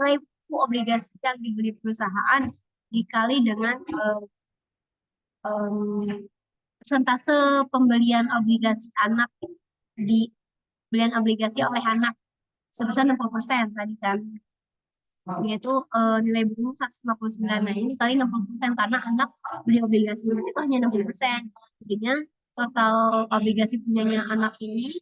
nilai buku obligasi yang dibeli perusahaan dikali dengan persentase pembelian obligasi anak di pembelian obligasi oleh anak sebesar 60% tadi kan, yaitu nilai buku 159. Nah, ini kali 60% karena anak beli obligasi itu hanya 60%. Jadinya total obligasi punyanya anak ini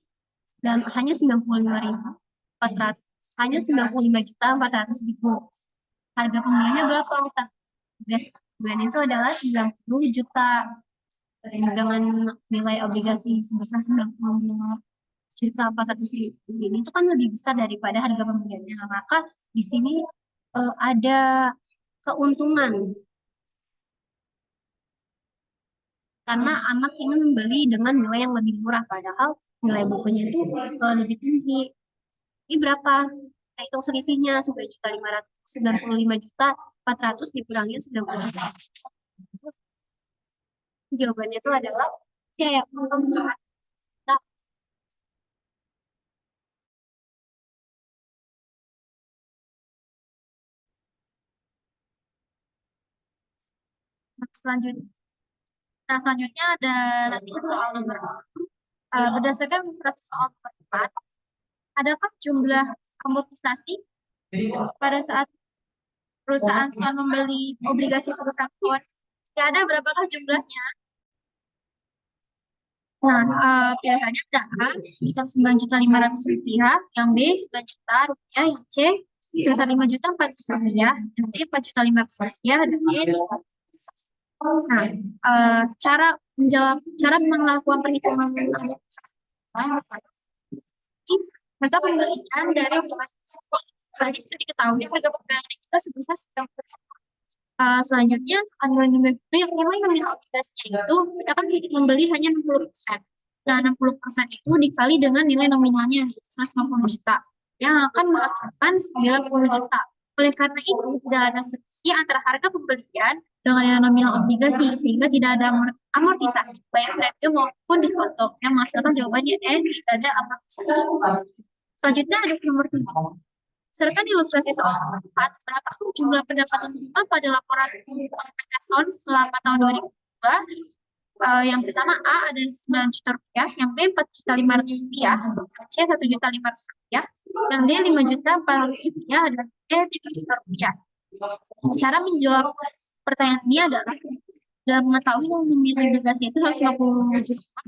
dan hanya 95.400, hanya 95.400.000. Harga pembeliannya berapa? Obligasi pembelian itu adalah 90 juta dengan nilai obligasi sebesar 90.400.000 ini itu kan lebih besar daripada harga pembeliannya. Maka di sini ada keuntungan. karena anak ini membeli dengan nilai yang lebih murah, padahal nilai bukunya itu lebih tinggi. Ini berapa? Kita hitung selisihnya, 9.595.400 dikurangi 90 juta. Jawabannya itu adalah C. Nah, Selanjutnya, selanjutnya ada latihan soal nomor berdasarkan ilustrasi soal nomor 4, adakah jumlah amortisasi pada saat perusahaan Sun membeli obligasi perusahaan kawan? Ya, ada berapakah jumlahnya? Nah, pilihannya ada A sebesar 9.500.000, yang B 9 juta rupiah, yang C sebesar 5.400.000, yang D 4.500.000, dan E 3. Nah, cara melakukan perhitungan amortisasi mereka pembelian dari obligasi tersebut. Tadi sudah diketahui harga pembayaran kita sebesar 9%. Selanjutnya, nilai nominal obligasinya itu kita kan membeli hanya 60%. Nah, 60% itu dikali dengan nilai nominalnya, yaitu 150 juta, yang akan menghasilkan 90 juta. Oleh karena itu, tidak ada selisih antara harga pembelian dengan nilai nominal obligasi, sehingga tidak ada amortisasi, baik premium maupun diskonto, yang menghasilkan jawabannya E, tidak ada amortisasi. Selanjutnya ada nomor 7. Berdasarkan ilustrasi soal 4, berapa jumlah pendapatan bunga pada laporan keuangan PT Son selama tahun 2002? Yang pertama A ada 9 juta rupiah, yang B 4.500.000, yang C 1.500.000, yang D 5.400.000, dan E 3 juta rupiah. Cara menjawab pertanyaan ini adalah dalam mengetahui nominal obligasi itu 150 juta,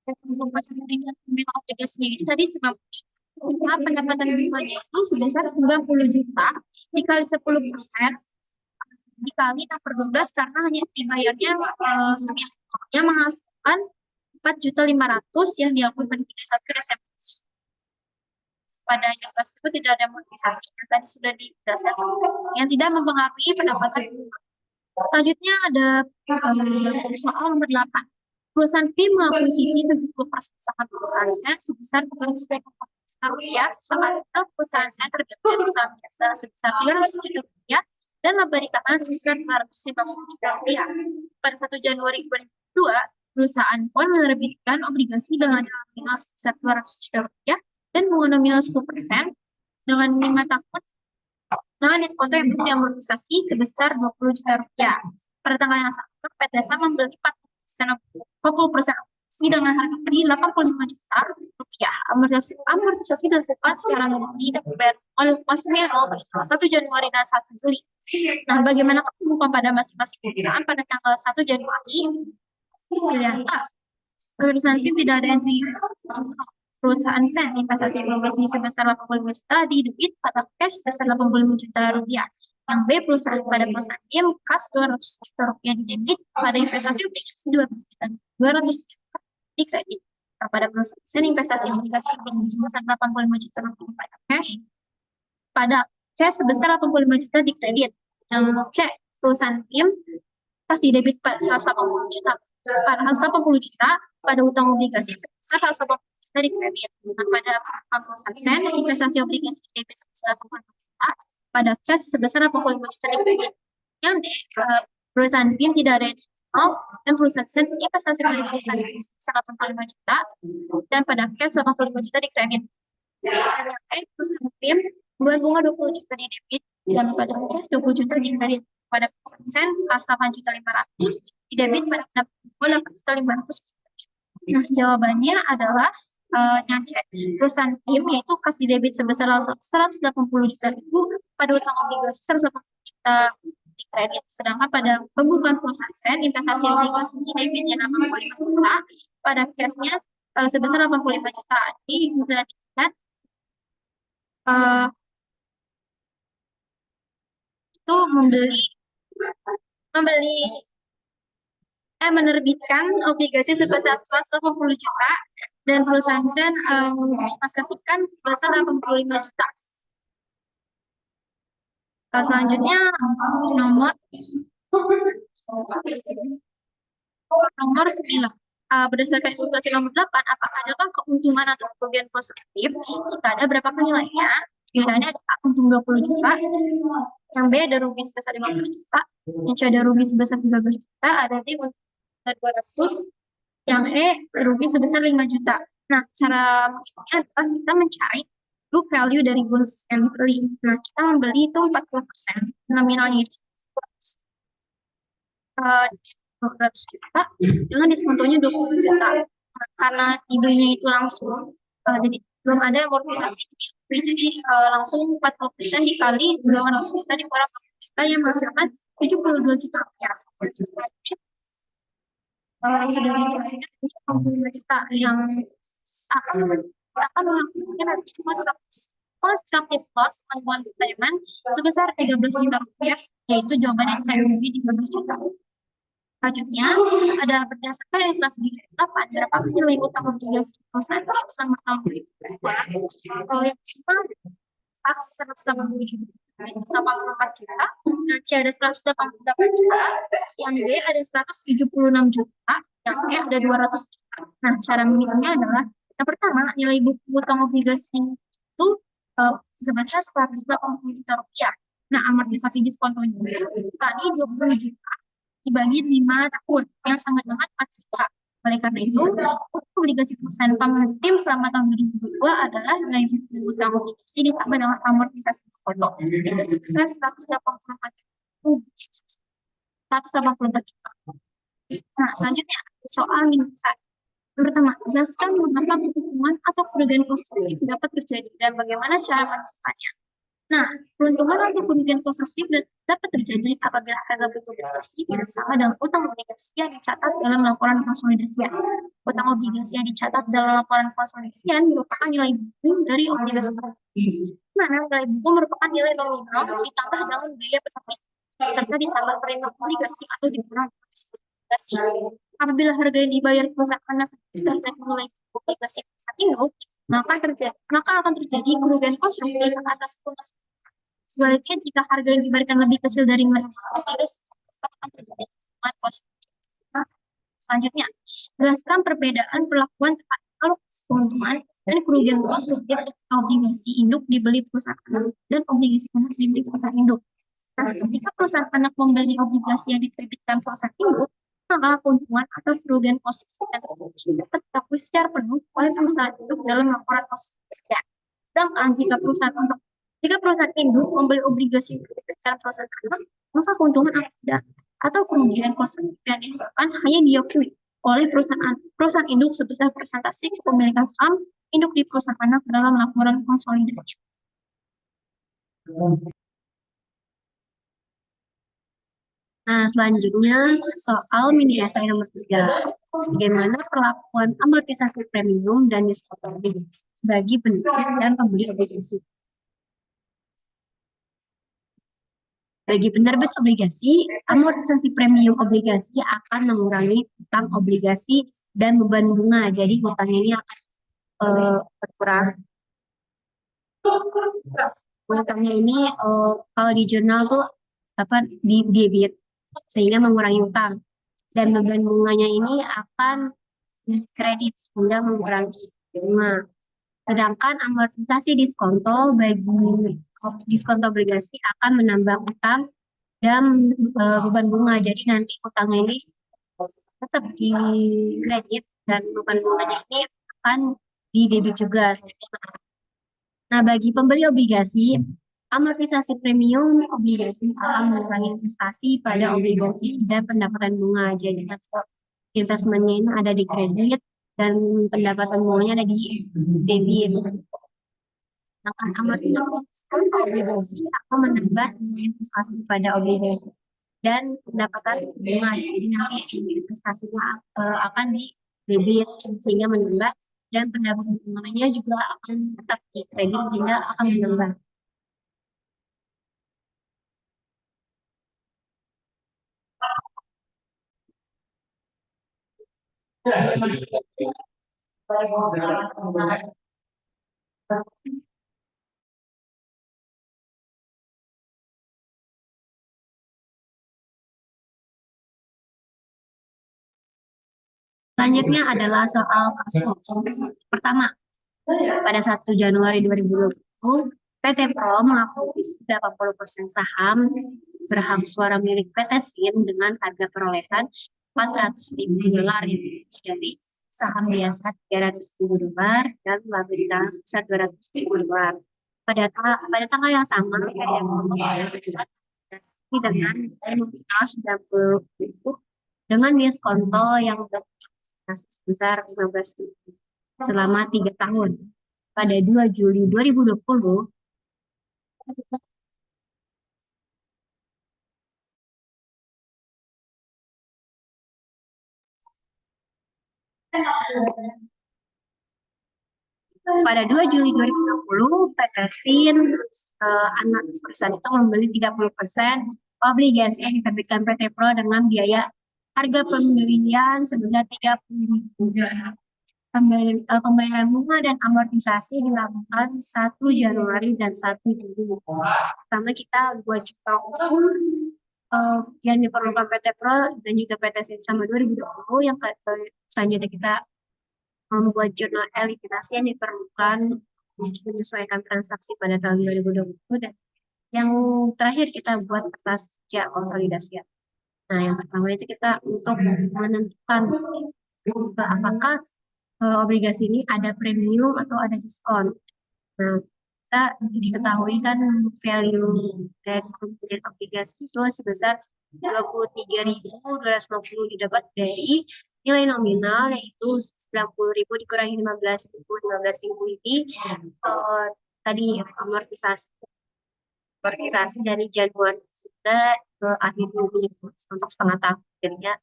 dan 60% dari nominal obligasinya itu tadi 90 juta. Pendapatan bunganya itu sebesar 90 juta dikali 10% dikali 6/12, karena hanya dibayarnya yang menghasilkan 4.500.000 yang diakui pada 31 Desember. Pada ilustrasi tersebut tidak ada amortisasi yang tadi sudah dijelaskan, yang tidak mempengaruhi pendapatan bunga. Selanjutnya ada soal nomor 8. Perusahaan P mengakuisisi 70% saham perusahaan Sen sebesar 450 juta rupiah, saat itu perusahaan Sen terbit dari saham biasa sebesar 300 juta rupiah dan laba dikatakan sebesar 550 juta rupiah. Pada 1 Januari 2002, perusahaan PON menerbitkan obligasi dengan nominal sebesar 200 juta rupiah dan bunga nominal 10% dengan 5 tahun dengan diskonto yang belum diamortisasi sebesar 20 juta rupiah. Pada tanggal yang sama, PT Sam membeli 40% obligasi dengan harga beli 85 juta rupiah. Amortisasi dilakukan secara monthly dan dibayar oleh pasnya 1 Januari dan 1 Juli. Nah, bagaimana pembukuan pada masing-masing perusahaan pada tanggal 1 Januari? Pilihan A. Perusahaan PIM tidak ada entry. Perusahaan Sen investasi obligasi sebesar 85 juta di debit pada cash sebesar 85 juta rupiah. Yang B, pada perusahaan PIM kas 200 juta rupiah di debit pada investasi obligasi 200 juta di kredit. Pada perusahaan Sen investasi obligasi sebesar 85 juta rupiah pada cash sebesar 85 juta di kredit. Yang C, perusahaan PIM kas di debit pada 180 juta pada utang obligasi sebesar 180 juta di kredit. Dan pada perusahaan Sen investasi obligasi di debit sebesar 85 juta pada cash sebesar 85 juta di kredit. Yang D, perusahaan PIM tidak ada dan perusahaan Sen investasi pada perusahaan sebesar 85 juta dan pada cash 85 juta di kredit. Yang perusahaan PIM bunga 20 juta di debit dan pada cash 20 juta di kredit. Pada perusahaan Sen kas 8.500.000 di debit pada 8.500.000. Nah, jawabannya adalah yang C. Perusahaan PIM yaitu kas di debit sebesar 180 juta itu pada utang obligasi 180 juta di kredit. Sedangkan pada pembukaan perusahaan Sen investasi obligasi di debitnya 85 juta pada cashnya sebesar 85 juta. Jadi bisa dilihat itu menerbitkan obligasi sebesar 180 juta dan perusahaan Sen menginvestasikan sebesar 85 juta. Selanjutnya nomor Nomor 9. Berdasarkan kalkulasi nomor 8, apakah adakah keuntungan atau kerugian konstruktif? Jika ada, berapakah nilainya? Nilainya ada A untung 20 juta, yang B ada rugi sebesar 15 juta, yang C ada rugi sebesar 13 juta, ada D untung 200, yang E rugi sebesar 5 juta. Nah, cara maksudnya adalah kita mencari book value dari goods and beli. Nah, kita membeli itu 40%, nominalnya itu 200 juta dengan diskontonya 20 juta. Nah, karena dibelinya itu langsung, jadi belum ada amortisasi. Jadi langsung 40% dikali 200 juta dikurang 40 juta yang menghasilkan 72 juta rupiah. Jadi, sudah dijelaskan 65 juta yang akan melakukan artinya constructive loss on one payment sebesar 13 juta rupiah, yaitu jawabannya C rugi 13 juta. Selanjutnya, ada berdasarkan inflasi di 8, berapa nilai utang obligasi perusahaan itu sama tahun 2002. Kalau yang pertama, X 180 juta, B 184 juta, yang C ada 188 juta, yang D ada 176 juta, yang E ada 200 juta. Nah, cara menghitungnya adalah, yang pertama, nilai buku utang obligasi itu sebesar 180 juta rupiah. Nah, amortisasi diskontonya kali 20 juta dibagi 5 tahun yang sama dengan 4 juta. Oleh karena itu, untuk obligasi perusahaan Pangtim selama tahun 2002 adalah nilai utang obligasi ditambah dengan amortisasi diskonto. Itu sebesar 184 juta. 184 juta. Nah, selanjutnya soal minus satu. Pertama, jelaskan mengapa keuntungan atau kerugian konstruktif dapat terjadi dan bagaimana cara menentukannya. Nah, keuntungan atau kerugian konstruktif dapat terjadi apabila harga buku obligasi tidak sama dengan utang obligasi yang dicatat dalam laporan konsolidasian. Utang obligasi yang dicatat dalam laporan konsolidasian merupakan nilai buku dari obligasi tersebut. Mana nilai buku merupakan nilai nominal ditambah dengan biaya penerbit, serta ditambah premi obligasi atau dikurang obligasi. Apabila harga yang dibayar perusahaan anak besar dari nilai obligasi perusahaan induk, maka akan terjadi kerugian konstruktif atas perusahaan. Sebaliknya, jika harga yang diberikan lebih kecil dari nilai obligasi, akan terjadi kerugian konstruktif. Nah, selanjutnya, jelaskan perbedaan perlakuan terhadap alokasi keuntungan dan kerugian konstruktif ketika obligasi induk dibeli perusahaan anak dan obligasi anak dibeli perusahaan induk. Nah, ketika perusahaan anak membeli obligasi yang diterbitkan perusahaan induk, maka keuntungan atau kerugian konstruktif yang terjadi dapat diakui secara penuh oleh perusahaan induk dalam laporan konsolidasi. Sedangkan jika perusahaan induk membeli obligasi yang diterbitkan perusahaan anak, maka keuntungan atau kerugian konstruktif yang dihasilkan hanya diakui oleh perusahaan induk sebesar presentasi kepemilikan saham induk di perusahaan anak dalam laporan konsolidasi. Nah, selanjutnya soal mini esai nomor 3. Bagaimana perlakuan amortisasi premium dan diskon obligasi bagi penerbit dan pembeli obligasi. Bagi penerbit obligasi, amortisasi premium obligasi akan mengurangi utang obligasi dan beban bunga. Jadi hutangnya ini akan berkurang. Utangnya ini kalau di jurnal tuh di debit sehingga mengurangi utang, dan beban bunganya ini akan kredit sehingga mengurangi bunga. Sedangkan amortisasi diskonto bagi diskonto obligasi akan menambah utang dan beban bunga. Jadi nanti utangnya ini tetap di kredit dan beban bunganya ini akan di debit juga. Nah, bagi pembeli obligasi, amortisasi premium obligasi akan mengurangi investasi pada obligasi dan pendapatan bunga. Jadi nanti investmentnya ini ada di kredit dan pendapatan bunganya ada di debit. Sedangkan amortisasi obligasi akan menambah nilai investasi pada obligasi dan pendapatan bunga. Jadi nanti investasinya akan di debit sehingga menambah, dan pendapatan bunganya juga akan tetap di kredit sehingga akan menambah. Selanjutnya adalah soal kasus. Pertama, pada 1 Januari 2020, PT Pro mengakuisisi 80% saham berhak suara milik PT SIM dengan harga perolehan 400.000 dolar dari saham biasa 300.000 dolar dan laba sebesar 200.000 dolar. Pada tanggal yang sama, PT Pro dengan nominal 90.000 dengan diskonto yang sebesar 15.000 selama 3 tahun. Pada 2 Juli 2020, pada 2 Juli 2020, PT SIN anak perusahaan itu membeli 30% obligasi yang diterbitkan PT Pro dengan biaya harga pembelian sebesar 30.000. Pembayaran bunga dan amortisasi dilakukan 1 Januari dan 1 Juli. Pertama kita 2 juta yang diperlukan PT Pro dan juga PT SIN selama 2020. Yang selanjutnya kita membuat jurnal eliminasi yang diperlukan untuk menyesuaikan transaksi pada tahun 2020. Dan yang terakhir kita buat kertas kerja konsolidasi. Nah, yang pertama itu kita untuk menentukan apakah obligasi ini ada premium atau ada diskon. Nah, kita diketahui kan value dari pembelian obligasi itu sebesar 23.250 didapat dari nilai nominal yaitu 90.000 dikurangi 15.000 ini tadi amortisasi dari Januari kita ke akhir Juli untuk setengah tahun jadinya.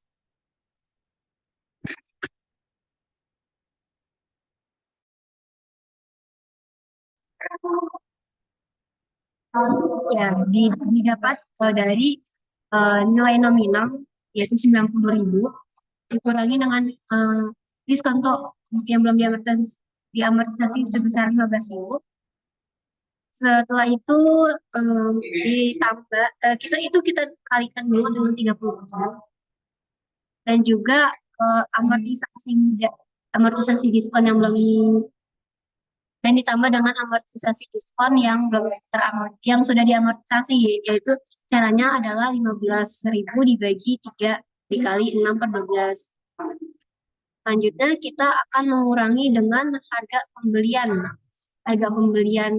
Ya, didapat dari nilai nominal yaitu 90.000 dikurangi dengan diskonto yang belum diamortisasi sebesar 15.000. Setelah itu ditambah kita kalikan dulu dengan 30%. Dan juga amortisasi diskon yang belum dan ditambah dengan amortisasi diskon yang belum yang sudah diamortisasi, yaitu caranya adalah 15.000 dibagi 3 dikali 6 per 12. Selanjutnya kita akan mengurangi dengan harga pembelian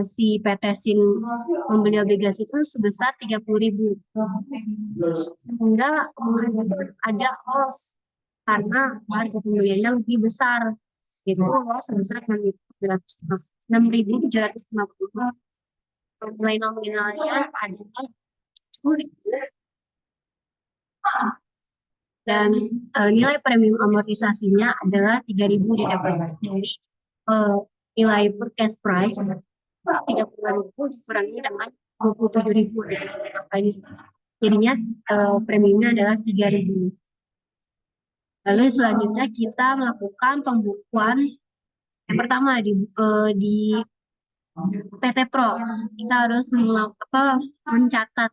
si PT SIN membeli obligasi itu sebesar 30.000, sehingga ada loss karena harga pembeliannya lebih besar, itu loss sebesar 6.750. Nilai nominalnya adalah 7.000 dan nilai premium amortisasinya adalah 3.000 didapat dari nilai purchase price 30.000 dikurangi dengan 27.000. Jadinya premiumnya adalah 3.000. Lalu selanjutnya kita melakukan pembukuan yang pertama di PT Pro. Kita harus mencatat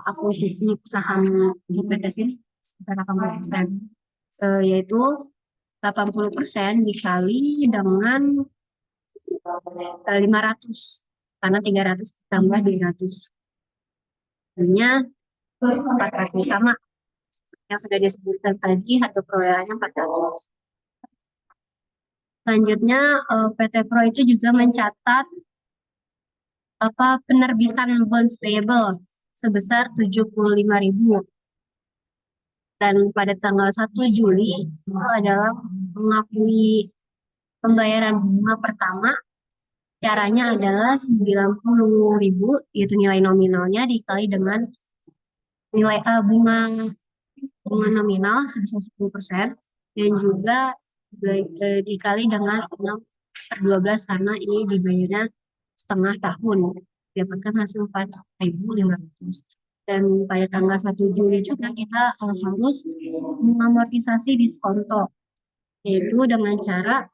akuisisi saham di PT SIN sekitar 80%, yaitu 80% dikali dengan 500 karena 300 tambah 200 hanya 400 sama yang sudah disebutkan tadi, harga perolehannya 400. Selanjutnya PT Pro itu juga mencatat penerbitan bonds payable sebesar 75.000 dan pada tanggal 1 Juli itu adalah mengakui pembayaran bunga pertama. Caranya adalah 90.000 yaitu nilai nominalnya dikali dengan nilai bunga nominal sebesar 10% dan juga dikali dengan 6/12 karena ini dibayarnya setengah tahun, dapatkan hasil 4.500. Dan pada tanggal 1 Juli juga kita harus mengamortisasi diskonto, yaitu dengan cara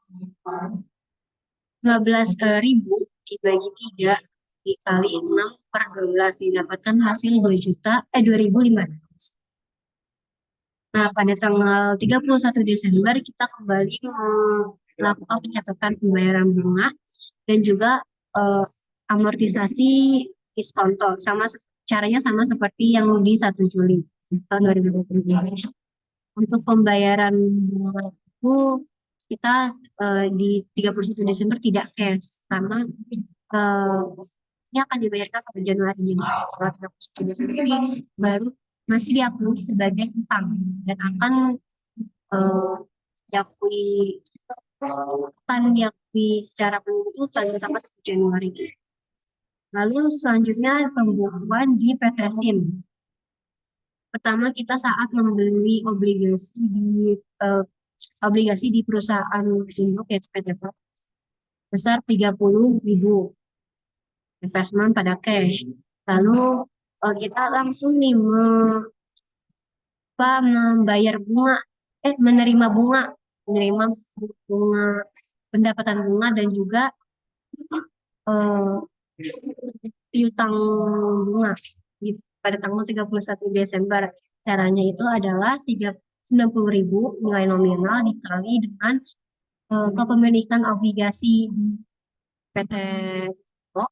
15.000 dibagi 3 dikali 6/12 didapatkan hasil 2.500. Nah, pada tanggal 31 Desember kita kembali melakukan pencatatan pembayaran bunga dan juga eh, amortisasi diskonto. Caranya sama seperti yang di 1 Juli tahun 2023. Untuk pembayaran bunga itu kita di 31 Desember tidak cash karena eh, ini akan dibayarkan 1 Januari, jadi tanggal 31 Desember ini baru masih diakui sebagai utang dan eh, diakui diakui secara penuh pada tanggal 1 Januari. Lalu selanjutnya pembukuan di PT SIM. Pertama kita saat membeli eh, obligasi di perusahaan induk yaitu PT PRO besar 30.000 investment pada cash. Lalu kita langsung nih membayar bunga, menerima bunga, pendapatan bunga dan juga eh, piutang bunga pada tanggal 31 Desember. Caranya itu adalah 90.000 nilai nominal dikali dengan kepemilikan obligasi di PT PRO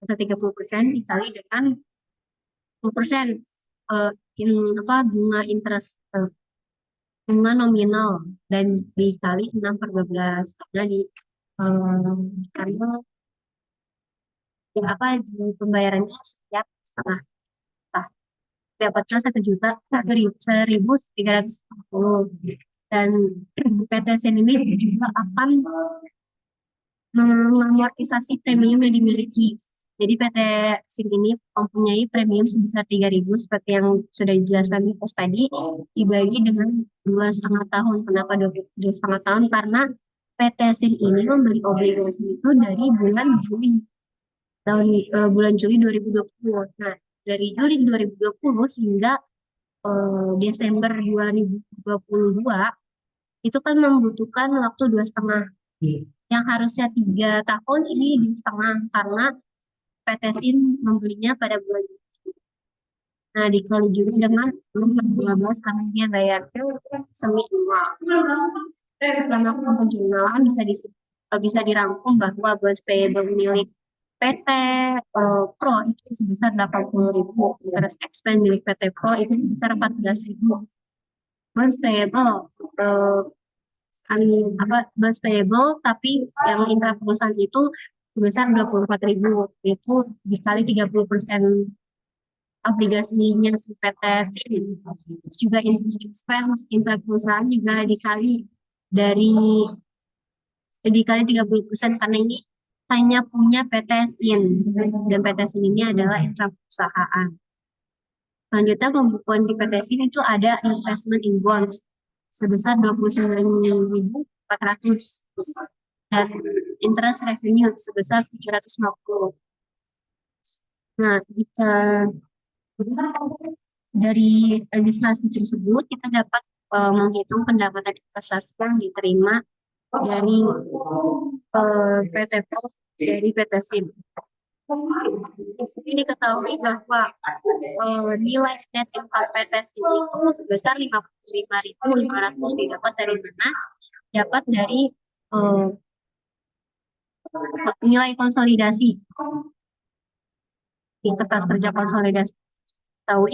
atau 30% dikali dengan 10% eh, bunga interest bunga nominal dan dikali 6/12 karena eh, karena di pembayarannya setiap setengah tahun dapatnya 1.350.000 dan PT SIM ini juga akan mengamortisasi premium yang dimiliki. Jadi PT SIM ini mempunyai premium sebesar 3.000 seperti yang sudah dijelaskan di pos tadi, dibagi dengan 2,5 tahun. Kenapa 2,5 tahun? Karena PT SIM ini membeli obligasi itu dari bulan Juli 2020. Nah, dari Juli 2020 hingga Desember 2022 itu kan membutuhkan waktu 2,5. Yang harusnya 3 tahun ini 2,5 karena PT SIM membelinya pada bulan Juli. Nah, dikali juga dengan 12 karena dia bayarnya semi annual. Setelah melakukan penjualan bisa dirangkum bahwa bonds payable milik PT Pro itu sebesar 80.000, terus expense milik PT Pro itu sebesar 14.000. Bonds payable eh, bonds payable tapi yang intra perusahaan itu sebesar 24.000, itu dikali 30% obligasinya si PT SIM. Terus juga interest expense intra perusahaan juga dikali 30% karena ini hanya punya PT SIM dan PT SIM ini adalah intra perusahaan. Selanjutnya pembukuan di PT SIM itu ada investment in bonds sebesar 29.400 dan interest revenue sebesar 750. Nah, jika dari registrasi tersebut kita dapat menghitung pendapatan investasi yang diterima dari PT PRO dari PT SIM. Ini diketahui bahwa nilai net income PT SIM itu sebesar 55.500 didapat dari mana? Dapat dari nilai konsolidasi di kertas kerja konsolidasi. Tahu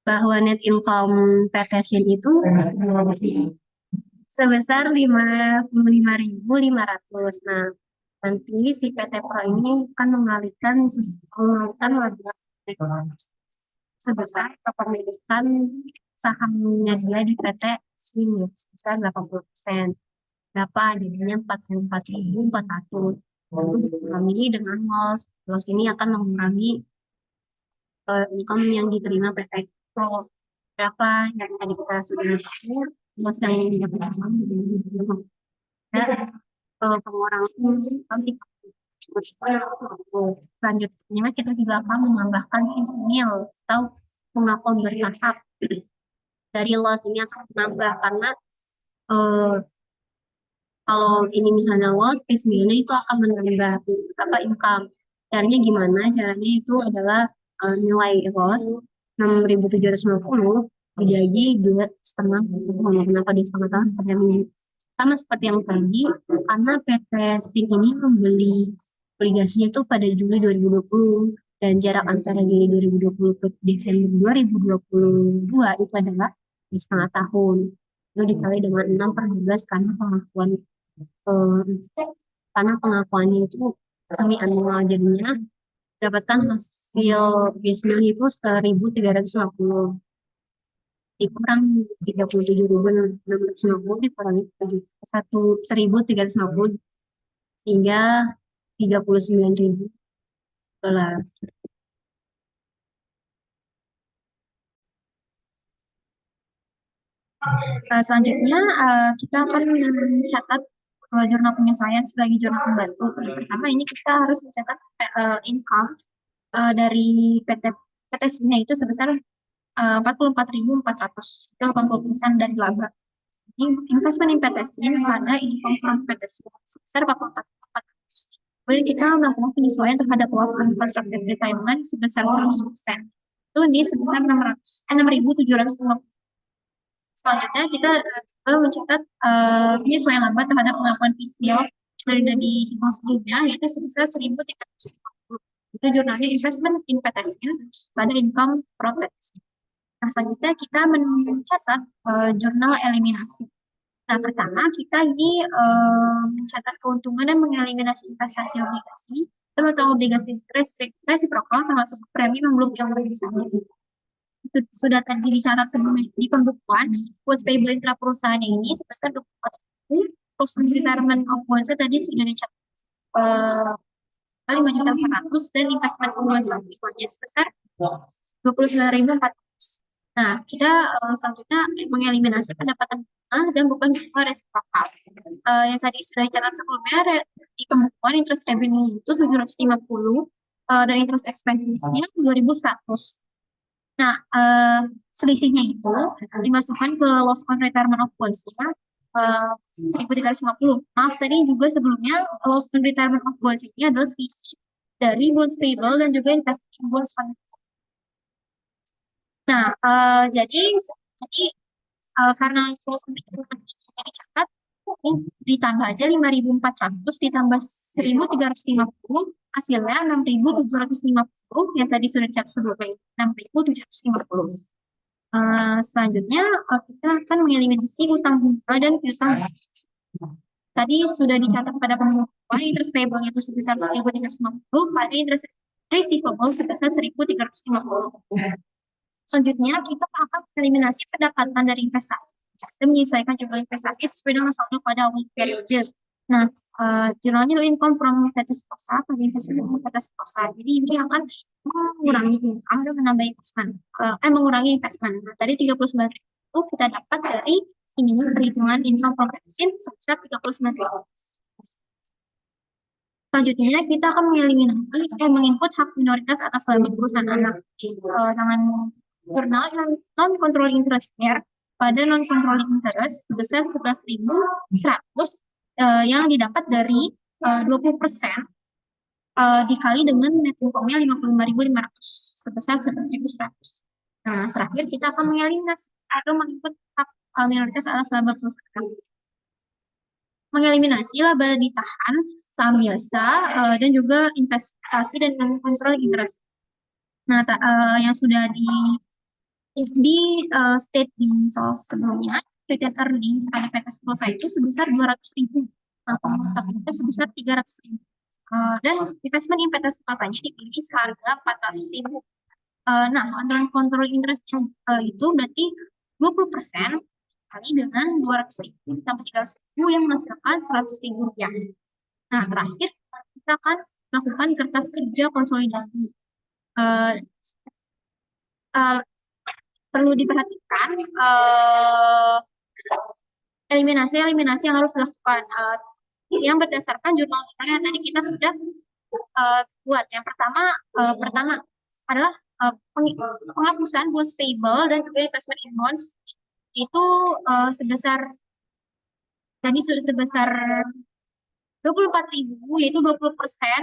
bahwa net income PT SIM itu sebesar 55.500. Nah, nanti si PT Pro ini akan mengalihkan laba sebesar kepemilikan sahamnya dia di PT SIM sebesar 80%. Berapa? Jadinya 44.400. Lalu dikurangi dengan loss. Loss ini akan mengurangi income yang diterima PT Pro. Berapa yang tadi kita sudah tahu, loss yang didapatkan pengurangan nanti. Selanjutnya kita juga akan menambahkan piecemeal atau pengakuan bertahap. Dari loss ini akan menambah karena eh, kalau ini misalnya loss, piecemealnya itu akan menambah income. Caranya gimana? Caranya itu adalah nilai loss 6.750 digaji 2,5. Kenapa 2,5 tahun seperti yang sama seperti yang tadi, karena PT SIM ini membeli obligasinya itu pada Juli 2020 dan jarak antara Juli 2020 ke Desember 2022 itu adalah 2,5 tahun. Itu dikali dengan 6 per 12 karena pengakuannya itu semi anual, jadinya dapatkan hasil basement itu 1.350 dikurang 37.650 dikurangi 1.350 hingga 39.000 dolar. Selanjutnya kita akan mencatat jurnal penyesuaian sebagai jurnal pembantu. Yang pertama ini kita harus mencatat income dari PT SIM-nya itu sebesar 44.400, itu 80% dari laba. Investment in PT SIM pada income from PT SIM sebesar 44.400. Kemudian kita melakukan penyesuaian terhadap loss on constructed retirement sebesar 100%. Itu di sebesar 6.750. Selanjutnya kita juga mencatat penyesuaian laba terhadap pengakuan PCL dari hitung sebelumnya, yaitu sebesar 1.350. Itu jurnalnya investment in PT SIM pada income from PT SIM. Nah, selanjutnya kita mencatat jurnal eliminasi. Nah, pertama kita ini mencatat keuntungan dan mengeliminasi investasi obligasi, terutama obligasi resiprokal termasuk premi yang belum diamortisasi. Itu sudah tadi dicatat sebelumnya di pembukuan. Bonds payable intra perusahaan ini sebesar 24.000. Perusahaan retirement of bonds tadi sudah dicatat 5.400 dan investment obligasi sebesar 29.400. Nah, kita selanjutnya mengeliminasi pendapatan bunga dan beban bunga resiprokal. Yang tadi sudah dicatat sebelumnya di pembukuan interest revenue itu 750 dan interest expense-nya 2.100. Nah, selisihnya itu dimasukkan ke loss on retirement of bonds-nya 1.350. Maaf, tadi juga sebelumnya loss on retirement of bonds ini adalah selisih dari bonds payable dan juga investment bonds fund. Nah, jadi karena loss on retirement ini dicatat, ini ditambah aja 5.400 ditambah 1.350, hasilnya 6.750 yang tadi sudah dicatat sebelumnya 6.750. Selanjutnya kita akan mengeliminasi utang bunga dan piutang. Tadi sudah dicatat pada pembukuan interest payable itu sebesar 1.350, pada interest receivable sebesar 1.350. Selanjutnya kita akan mengeliminasi pendapatan dari investasi dan menyesuaikan jumlah investasi sesuai dengan saldo pada awal periode. Nah, jurnalnya income from PT Spasa, pada investment PT Spasa. Jadi ini akan mengurangi income dan menambah investment. Mengurangi investment. Nah, tadi 39.000 itu kita dapat dari ini perhitungan income from PT SIM sebesar 39.000. Selanjutnya kita akan mengeliminasi menginput hak minoritas atas laba perusahaan anak dengan jurnal yang non-controlling interest share pada non-controlling interest sebesar 11.100 yang didapat dari 20% dikali dengan net income-nya 55.500 sebesar 11.100. Nah, terakhir kita akan mengeliminasi atau menginput hak minoritas atas laba perusahaan. Mengeliminasi laba ditahan, saham biasa, dan juga investasi dan non-controlling interest. Nah, yang sudah state di soal sebelumnya, return earnings pada PT Spasa itu sebesar 200.000. Nah, pengusaha itu sebesar 300.000. Dan investment in PT Spasanya dibeli seharga 400.000. Nah, non-control interest itu berarti 20% kali dengan 200.000 tambah 300.000 yang menghasilkan 100.000 rupiah. Nah, terakhir kita akan melakukan kertas kerja konsolidasi. Perlu diperhatikan eliminasi yang harus dilakukan yang berdasarkan jurnal-jurnal yang tadi kita sudah buat. Yang pertama adalah penghapusan bonds payable dan juga investment in bonds itu sebesar tadi sudah sebesar 24.000, yaitu 20%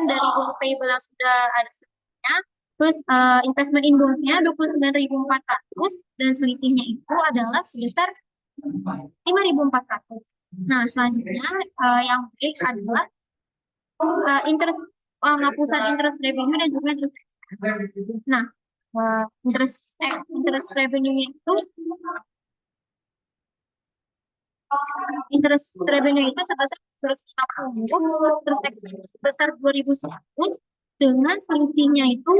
dari bonds payable yang sudah ada sebelumnya. Terus investment in bonds-nya 29.400 dan selisihnya itu adalah sebesar 5.400. Nah, selanjutnya yang baik adalah interest penghapusan interest revenue dan juga interest expense. Nah, interest revenue itu sebesar 250, terus expense sebesar 2.100, dengan selisihnya itu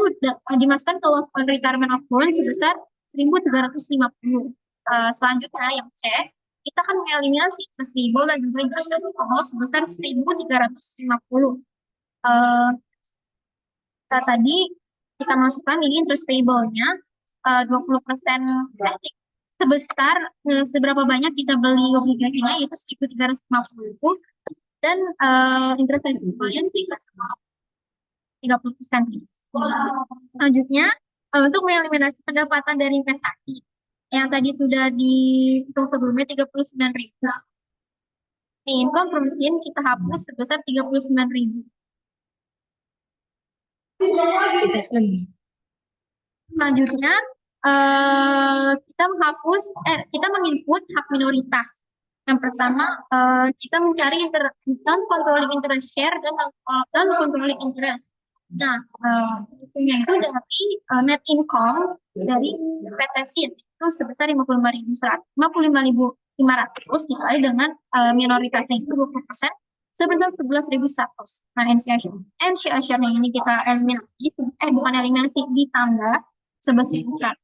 dimasukkan ke loss on retirement of bonds sebesar 1.350. Selanjutnya yang C, kita akan mengeliminasi interest payable dan juga interest receivable sebesar 1.350. Tadi kita masukkan ini interest payable-nya 20% sebesar seberapa banyak kita beli obligasinya, yaitu 1.350, dan interest receivable-nya 30%. Selanjutnya, untuk mengeliminasi pendapatan dari investasi yang tadi sudah dihitung sebelumnya 39.000. Income from sin kita hapus sebesar 39.000. Selanjutnya, kita menginput hak minoritas. Yang pertama, kita mencari non-controlling interest share dan non-controlling interest. Nah, itunya itu dari net income dari PT SIN itu sebesar 55.500 dikali dengan minoritasnya itu 20%, sebesar 11.100. Nah, NCI-nya ini kita eliminasi, bukan eliminasi, ditambah 11.100,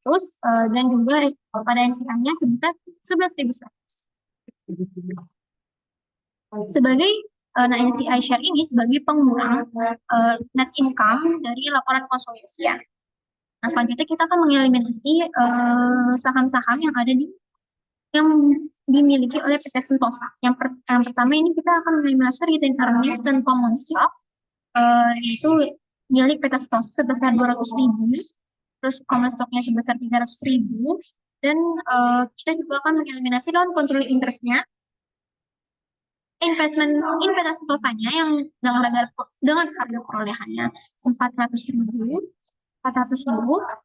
dan juga pada NCI-nya sebesar 11.100. Sebagai NCI share ini sebagai pengurang net income dari laporan konsolidasi ya. Nah, selanjutnya kita akan mengeliminasi saham-saham yang dimiliki oleh PT Sentosa. Yang pertama ini kita akan mengeliminasi retained earnings dan common stock, yaitu milik PT Sentosa sebesar 200.000, terus common stocknya sebesar 300.000, dan kita juga akan mengeliminasi non-controlling interest-nya, investment in PT Sentosanya yang dengan harga perolehannya 400.000,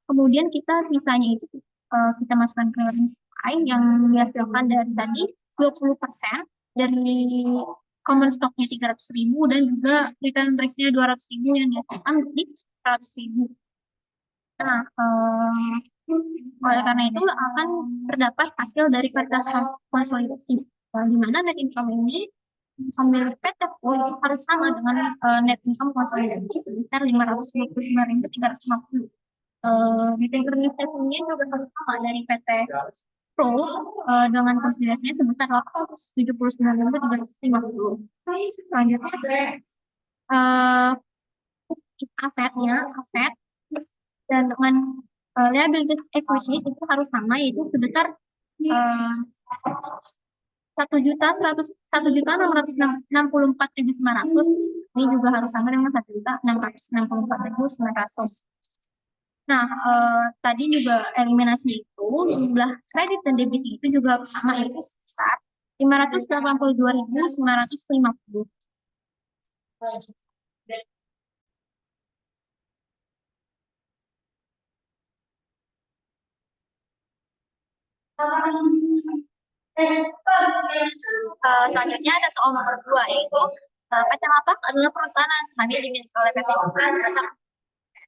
kemudian kita sisanya itu kita masukkan ke NCI yang dihasilkan dari tadi 20% dari common stocknya 300.000 dan juga return rate-nya 200.000 yang dihasilkan dari 100.000. Nah, oleh karena itu akan terdapat hasil dari varietas konsolidasi, di mana net income ini sambil PT PO itu harus sama dengan net income konsolidasi sebesar 529.350. Net income statement-nya juga harus sama dari PT Pro dengan konsolidasinya sebesar 879.350. Selanjutnya, aset dan dengan liability equity itu harus sama, yaitu sebesar 1.664.500. Ini juga harus sama dengan 1.664.900. Nah, tadi juga eliminasi itu jumlah kredit dan debit itu juga harus sama, yaitu sebesar 582.950. Selanjutnya ada soal nomor 2, yaitu PT Lapak adalah perusahaan yang sahamnya dimiliki oleh PT Buka.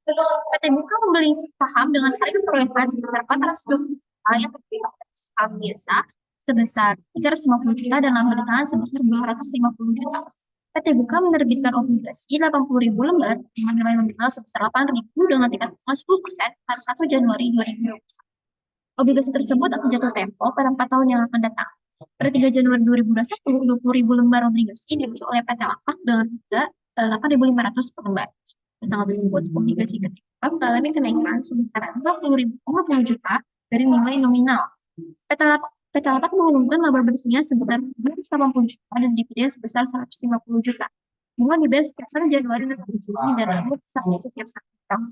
PT Buka membeli saham dengan harga perolehan sebesar 420 juta yang terdiri dari saham biasa sebesar 350 juta dan laba di tangan sebesar 250 juta. PT Buka menerbitkan obligasi 80.000 lembar dengan nilai nominal sebesar 8.000 dengan tingkat bunga 10% pada 1 Januari 2021. Obligasi tersebut akan jatuh tempo pada 4 tahun yang akan datang. Pada 3 Januari 2021, 20.000 lembar obligasi dibeli oleh PT Lapak dengan harga 8.500 per lembar. Pada tanggal tersebut, obligasi ketiga mengalami kenaikan sebesar 50 juta dari nilai nominal. PT Lapak mengumumkan laba bersihnya sebesar 280 juta dan dividen sebesar 150 juta. Bunga dibayar setiap 1 Januari dan 1 Juni dan amortisasi setiap 1 tahun.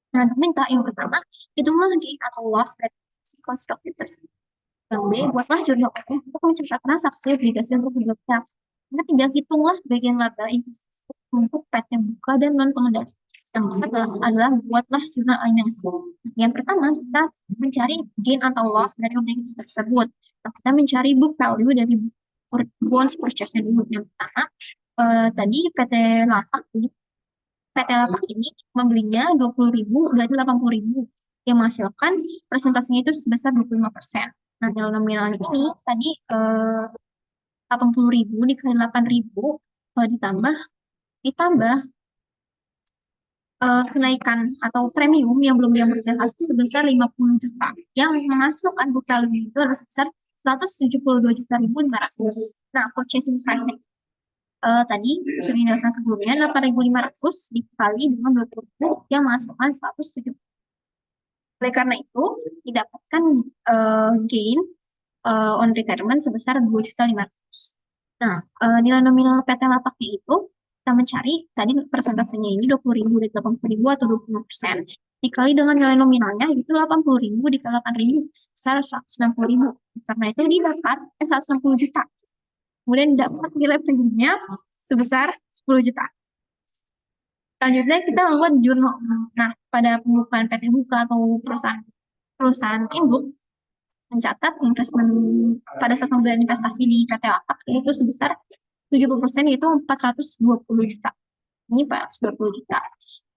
Nah, minta yang pertama, hitunglah gain atau loss dari si konstruktif tersebut. Yang B, buatlah jurnal untuk mencatat transaksi obligasi untuk kedua pihak. Kita tinggal hitunglah bagian laba investasi untuk PT buka dan non pengendali. Yang kedua adalah buatlah jurnal alineasi. Yang pertama kita mencari gain atau loss dari obligasi tersebut. Nah, kita mencari book value dari bonds purchase dulu. Yang pertama tadi PT Lapak ini membelinya 20.000 dari 80.000 yang menghasilkan presentasinya itu sebesar 25%. Nah, nilai nominal ini tadi 80.000 dikali 8.000 ditambah ditambah kenaikan atau premium yang belum diamortisasi sebesar 50 juta yang menghasilkan book value itu adalah sebesar 172.500. Nah, purchasing price tadi sudah dijelaskan sebelumnya 8.500 dikali dengan 20.000 yang menghasilkan 170. Oleh karena itu didapatkan gain on retirement sebesar 2.500.000. Nah, nilai nominal PT Lapaknya itu kita mencari tadi persentasenya ini 20.000 dari 80.000 atau 25%. Dikali dengan nilai nominalnya itu 80.000 dikali 8.000 sebesar 160.000. Karena itu didapat 160 juta. Kemudian dapat nilai premiumnya sebesar 10 juta. Selanjutnya kita membuat jurnal. Nah, pada pembukaan PT Buka atau perusahaan induk mencatat investment pada saat pembelian investasi di PT Lapak yaitu sebesar 70% yaitu 420 juta. Ini 420 juta.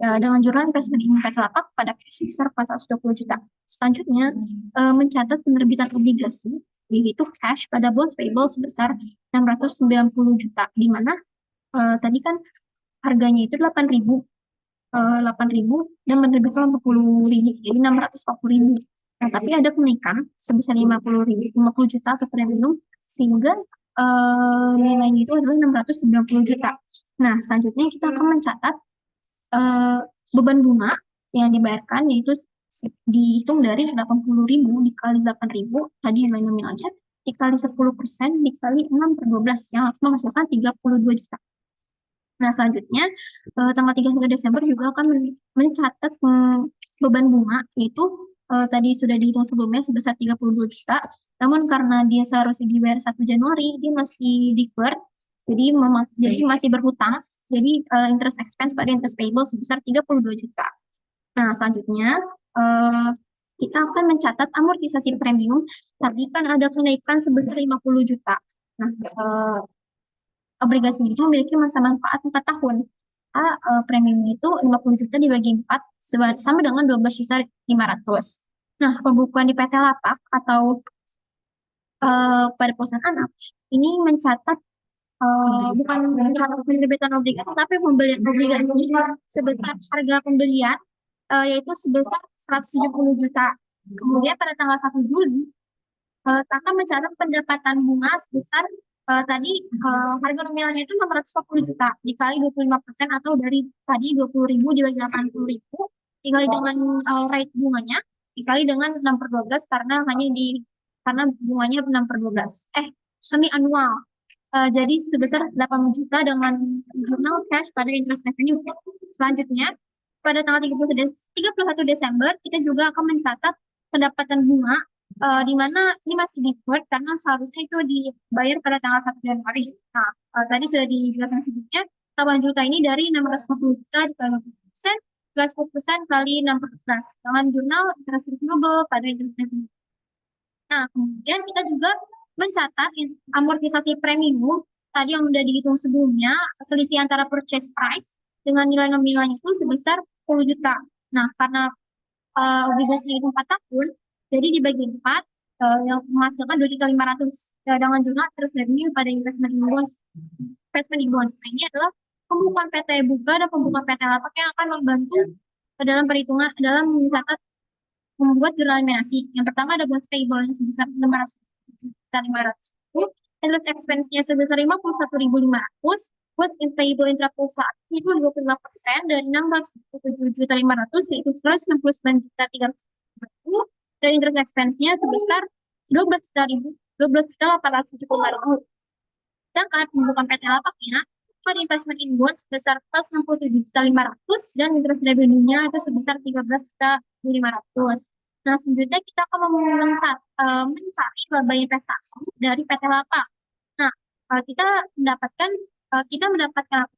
Dengan jurnal investment di PT Lapak pada cash sebesar 420 juta. Selanjutnya mencatat penerbitan obligasi yaitu cash pada bonds payable sebesar 690 juta. Di mana tadi kan harganya itu 8.000 dan menerbitkan 40.000 jadi 640.000. Nah, tapi ada kenaikan sebesar 50 juta atau premium sehingga nilainya itu adalah 690 juta. Nah, selanjutnya kita akan mencatat beban bunga yang dibayarkan yaitu dihitung dari 80.000 dikali 8.000 tadi nilai nominalnya dikali 10% dikali 6/12 yang akan menghasilkan 32 juta. Nah, selanjutnya tanggal 31 Desember juga akan mencatat beban bunga yaitu tadi sudah dihitung sebelumnya sebesar 32 juta. Namun karena dia seharusnya dibayar 1 Januari, dia masih deferred, jadi masih berhutang. Jadi interest expense pada interest payable sebesar 32 juta. Nah, selanjutnya kita akan mencatat amortisasi premium. Tadi kan ada kenaikan sebesar 50 juta. Nah, obligasi itu memiliki masa manfaat 4 tahun. Premium itu 50 juta dibagi 4 sama dengan 12.500. Nah, pembukuan di PT Lapak atau pada perusahaan anak ini mencatat bukan mencatat penerbitan obligasi tapi pembelian obligasi sebesar harga pembelian yaitu sebesar 170 juta. Kemudian pada tanggal 1 Juli akan mencatat pendapatan bunga sebesar tadi harga nominalnya itu 640 juta dikali 25% atau dari tadi 20.000 dibagi 80.000 dikali dengan rate bunganya dikali dengan 6/12 karena bunganya 6/12 semi annual. Jadi sebesar 8 juta dengan jurnal cash pada interest revenue. Selanjutnya pada tanggal 31 Desember kita juga akan mencatat pendapatan bunga di mana ini masih deferred karena seharusnya itu dibayar pada tanggal 1 Januari. Nah, tadi sudah dijelaskan sebelumnya, 8 juta ini dari 650 juta dikali 20%, plus 10% kali 6/12. Dengan jurnal interest receivable pada interest revenue. Nah, kemudian kita juga mencatat amortisasi premium tadi yang sudah dihitung sebelumnya, selisih antara purchase price dengan nilai nominalnya itu sebesar 10 juta. Nah, karena obligasinya itu 4 tahun, jadi dibagi 4 yang menghasilkan 2.500.000 dengan jurnal terus revenue pada investment in bonds. Investment in bonds. Nah, ini adalah pembukuan PT Buka dan pembukuan PT Lapak yang akan membantu dalam perhitungan dalam mencatat membuat jurnal eliminasi. Yang pertama ada bonds payable yang sebesar 500. Interest expense-nya sebesar 51.500. Plus payable intraperusahaan itu 25% dari 647.500 yaitu 169.300. Dan interest expense-nya sebesar 12.875.000. Sedangkan pembukuan PT Lapaknya pada investment in bonds sebesar 467.500 dan interest revenue-nya itu sebesar 13.500. Nah, selanjutnya kita akan mencari laba investasi dari PT Lapak. Nah, kita mendapatkan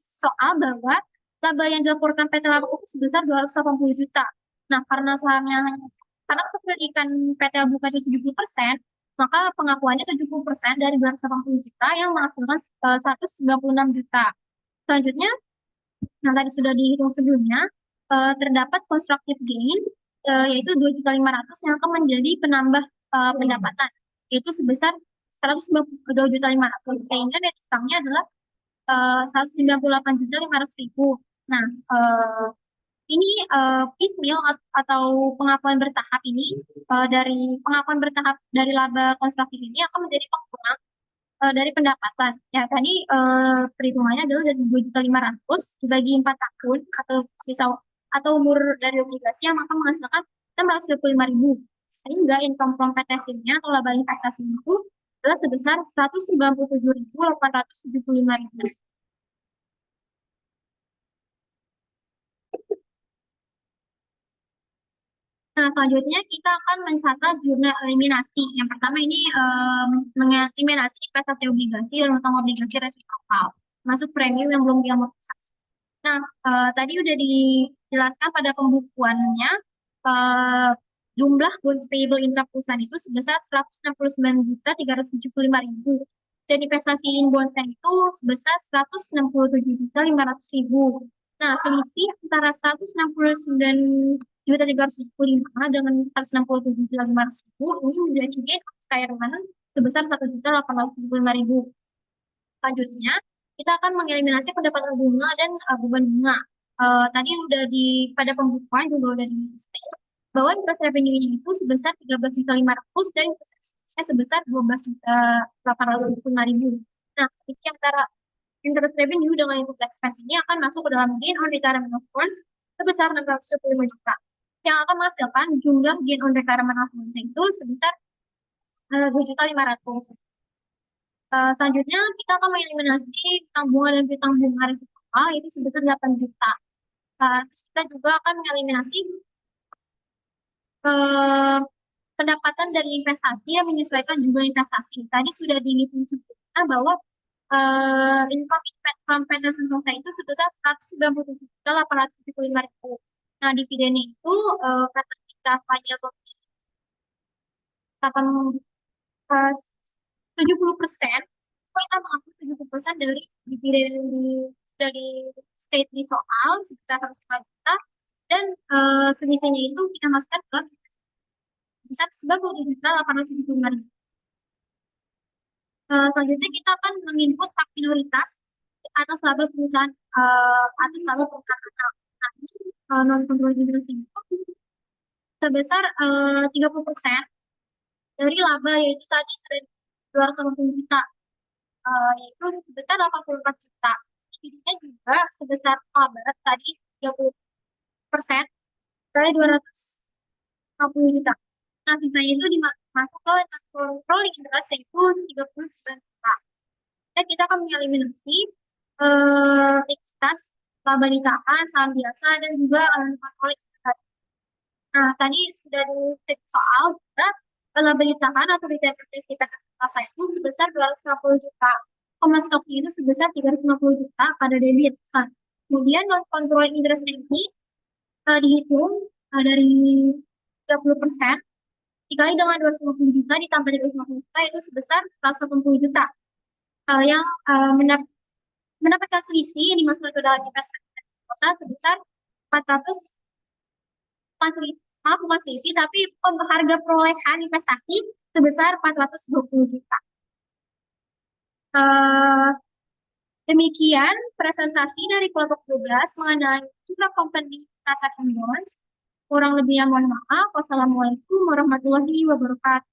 soal bahwa laba yang dilaporkan PT Laba itu sebesar 280 juta. Nah, karena kepemilikan PT Buka itu 70%, maka pengakuannya 70% dari 280 juta yang menghasilkan 196 juta. Selanjutnya, yang tadi sudah dihitung sebelumnya, terdapat constructive gain, yaitu 2.500.000 yang akan menjadi penambah pendapatan, yaitu sebesar 192.500.000, sehingga net income-nya adalah 198.500.000. Nah, ini piecemeal atau pengakuan bertahap ini, dari pengakuan bertahap dari laba konstruktif ini akan menjadi pengurangan dari pendapatan. Ya, tadi perhitungannya adalah dari 2.500.000 dibagi 4 tahun atau sisa atau umur dari obligasi yang akan menghasilkan 625.000. Sehingga income from PTS-nya atau laba investasi itu adalah sebesar 197.875.000. Nah, selanjutnya kita akan mencatat jurnal eliminasi. Yang pertama ini mengeliminasi investasi obligasi dan utang obligasi resiprokal, masuk premium yang belum diamortisasi. Nah, tadi udah dijelaskan pada pembukuannya, jumlah bonds payable intra perusahaan itu sebesar 169.375.000 dan investasi in bondsnya itu sebesar 167.500.000. Nah, selisih antara 169.375 dengan 167.500.000 ini menjadi gain retirement sebesar 1.875.000. Selanjutnya, kita akan mengeliminasi pendapatan bunga dan beban bunga. Tadi udah pada pembukuan juga udah di state bahwa interest revenue-nya itu sebesar 13.500.000 dan investasinya sebesar 12.825.000. Nah, selisih antara interest revenue dengan interest expense ini akan masuk ke dalam gain on retirement of funds sebesar 675 juta yang akan menghasilkan jumlah gain on retirement of funds itu sebesar 2.500.000. Selanjutnya kita akan mengeliminasi piutang bunga dan piutang bunga resiprokal itu sebesar 8 juta. Terus kita juga akan mengeliminasi pendapatan dari investasi yang menyesuaikan jumlah investasi. Tadi sudah dihitung sebelumnya bahwa income from PT Sentosa itu sebesar 197.875.000. Nah, dividennya itu karena kita hanya memilih 70%, kita mengambil 70% dari dividen dari state di soal sekitar 105 juta dan selisihnya itu kita masukkan ke sebesar 90.875.000. Selanjutnya kita akan menginput hak minoritas atas laba perusahaan non controlling interest itu sebesar 30% dari laba, yaitu tadi sudah 250 juta, yaitu sebesar 84 juta. Dividennya juga sebesar laba tadi 30% dari 250 juta. Nah, sisanya itu masuk ke controlling interest yaitu 39 juta. Dan kita akan mengeliminasi ekuitas, laba ditahan, saham biasa, dan juga controlling interest. Nah, tadi sudah di soal juga laba ditahan atau return interest kita itu sebesar 250 juta. Common stock-nya itu sebesar 350 juta pada debit. Nah, kemudian non-controlling interest ini dihitung dari 30% dikali dengan 250 juta ditambah 250 juta itu sebesar 180 juta. Yang mendapatkan selisih yang dimasukkan ke dalam investasi sebesar 400, bukan selisih, tapi harga perolehan investasi sebesar 420 juta. Demikian presentasi dari kelompok 12 mengenai intra-company transaction bonds. Kurang lebihnya mohon maaf. Wassalamualaikum warahmatullahi wabarakatuh.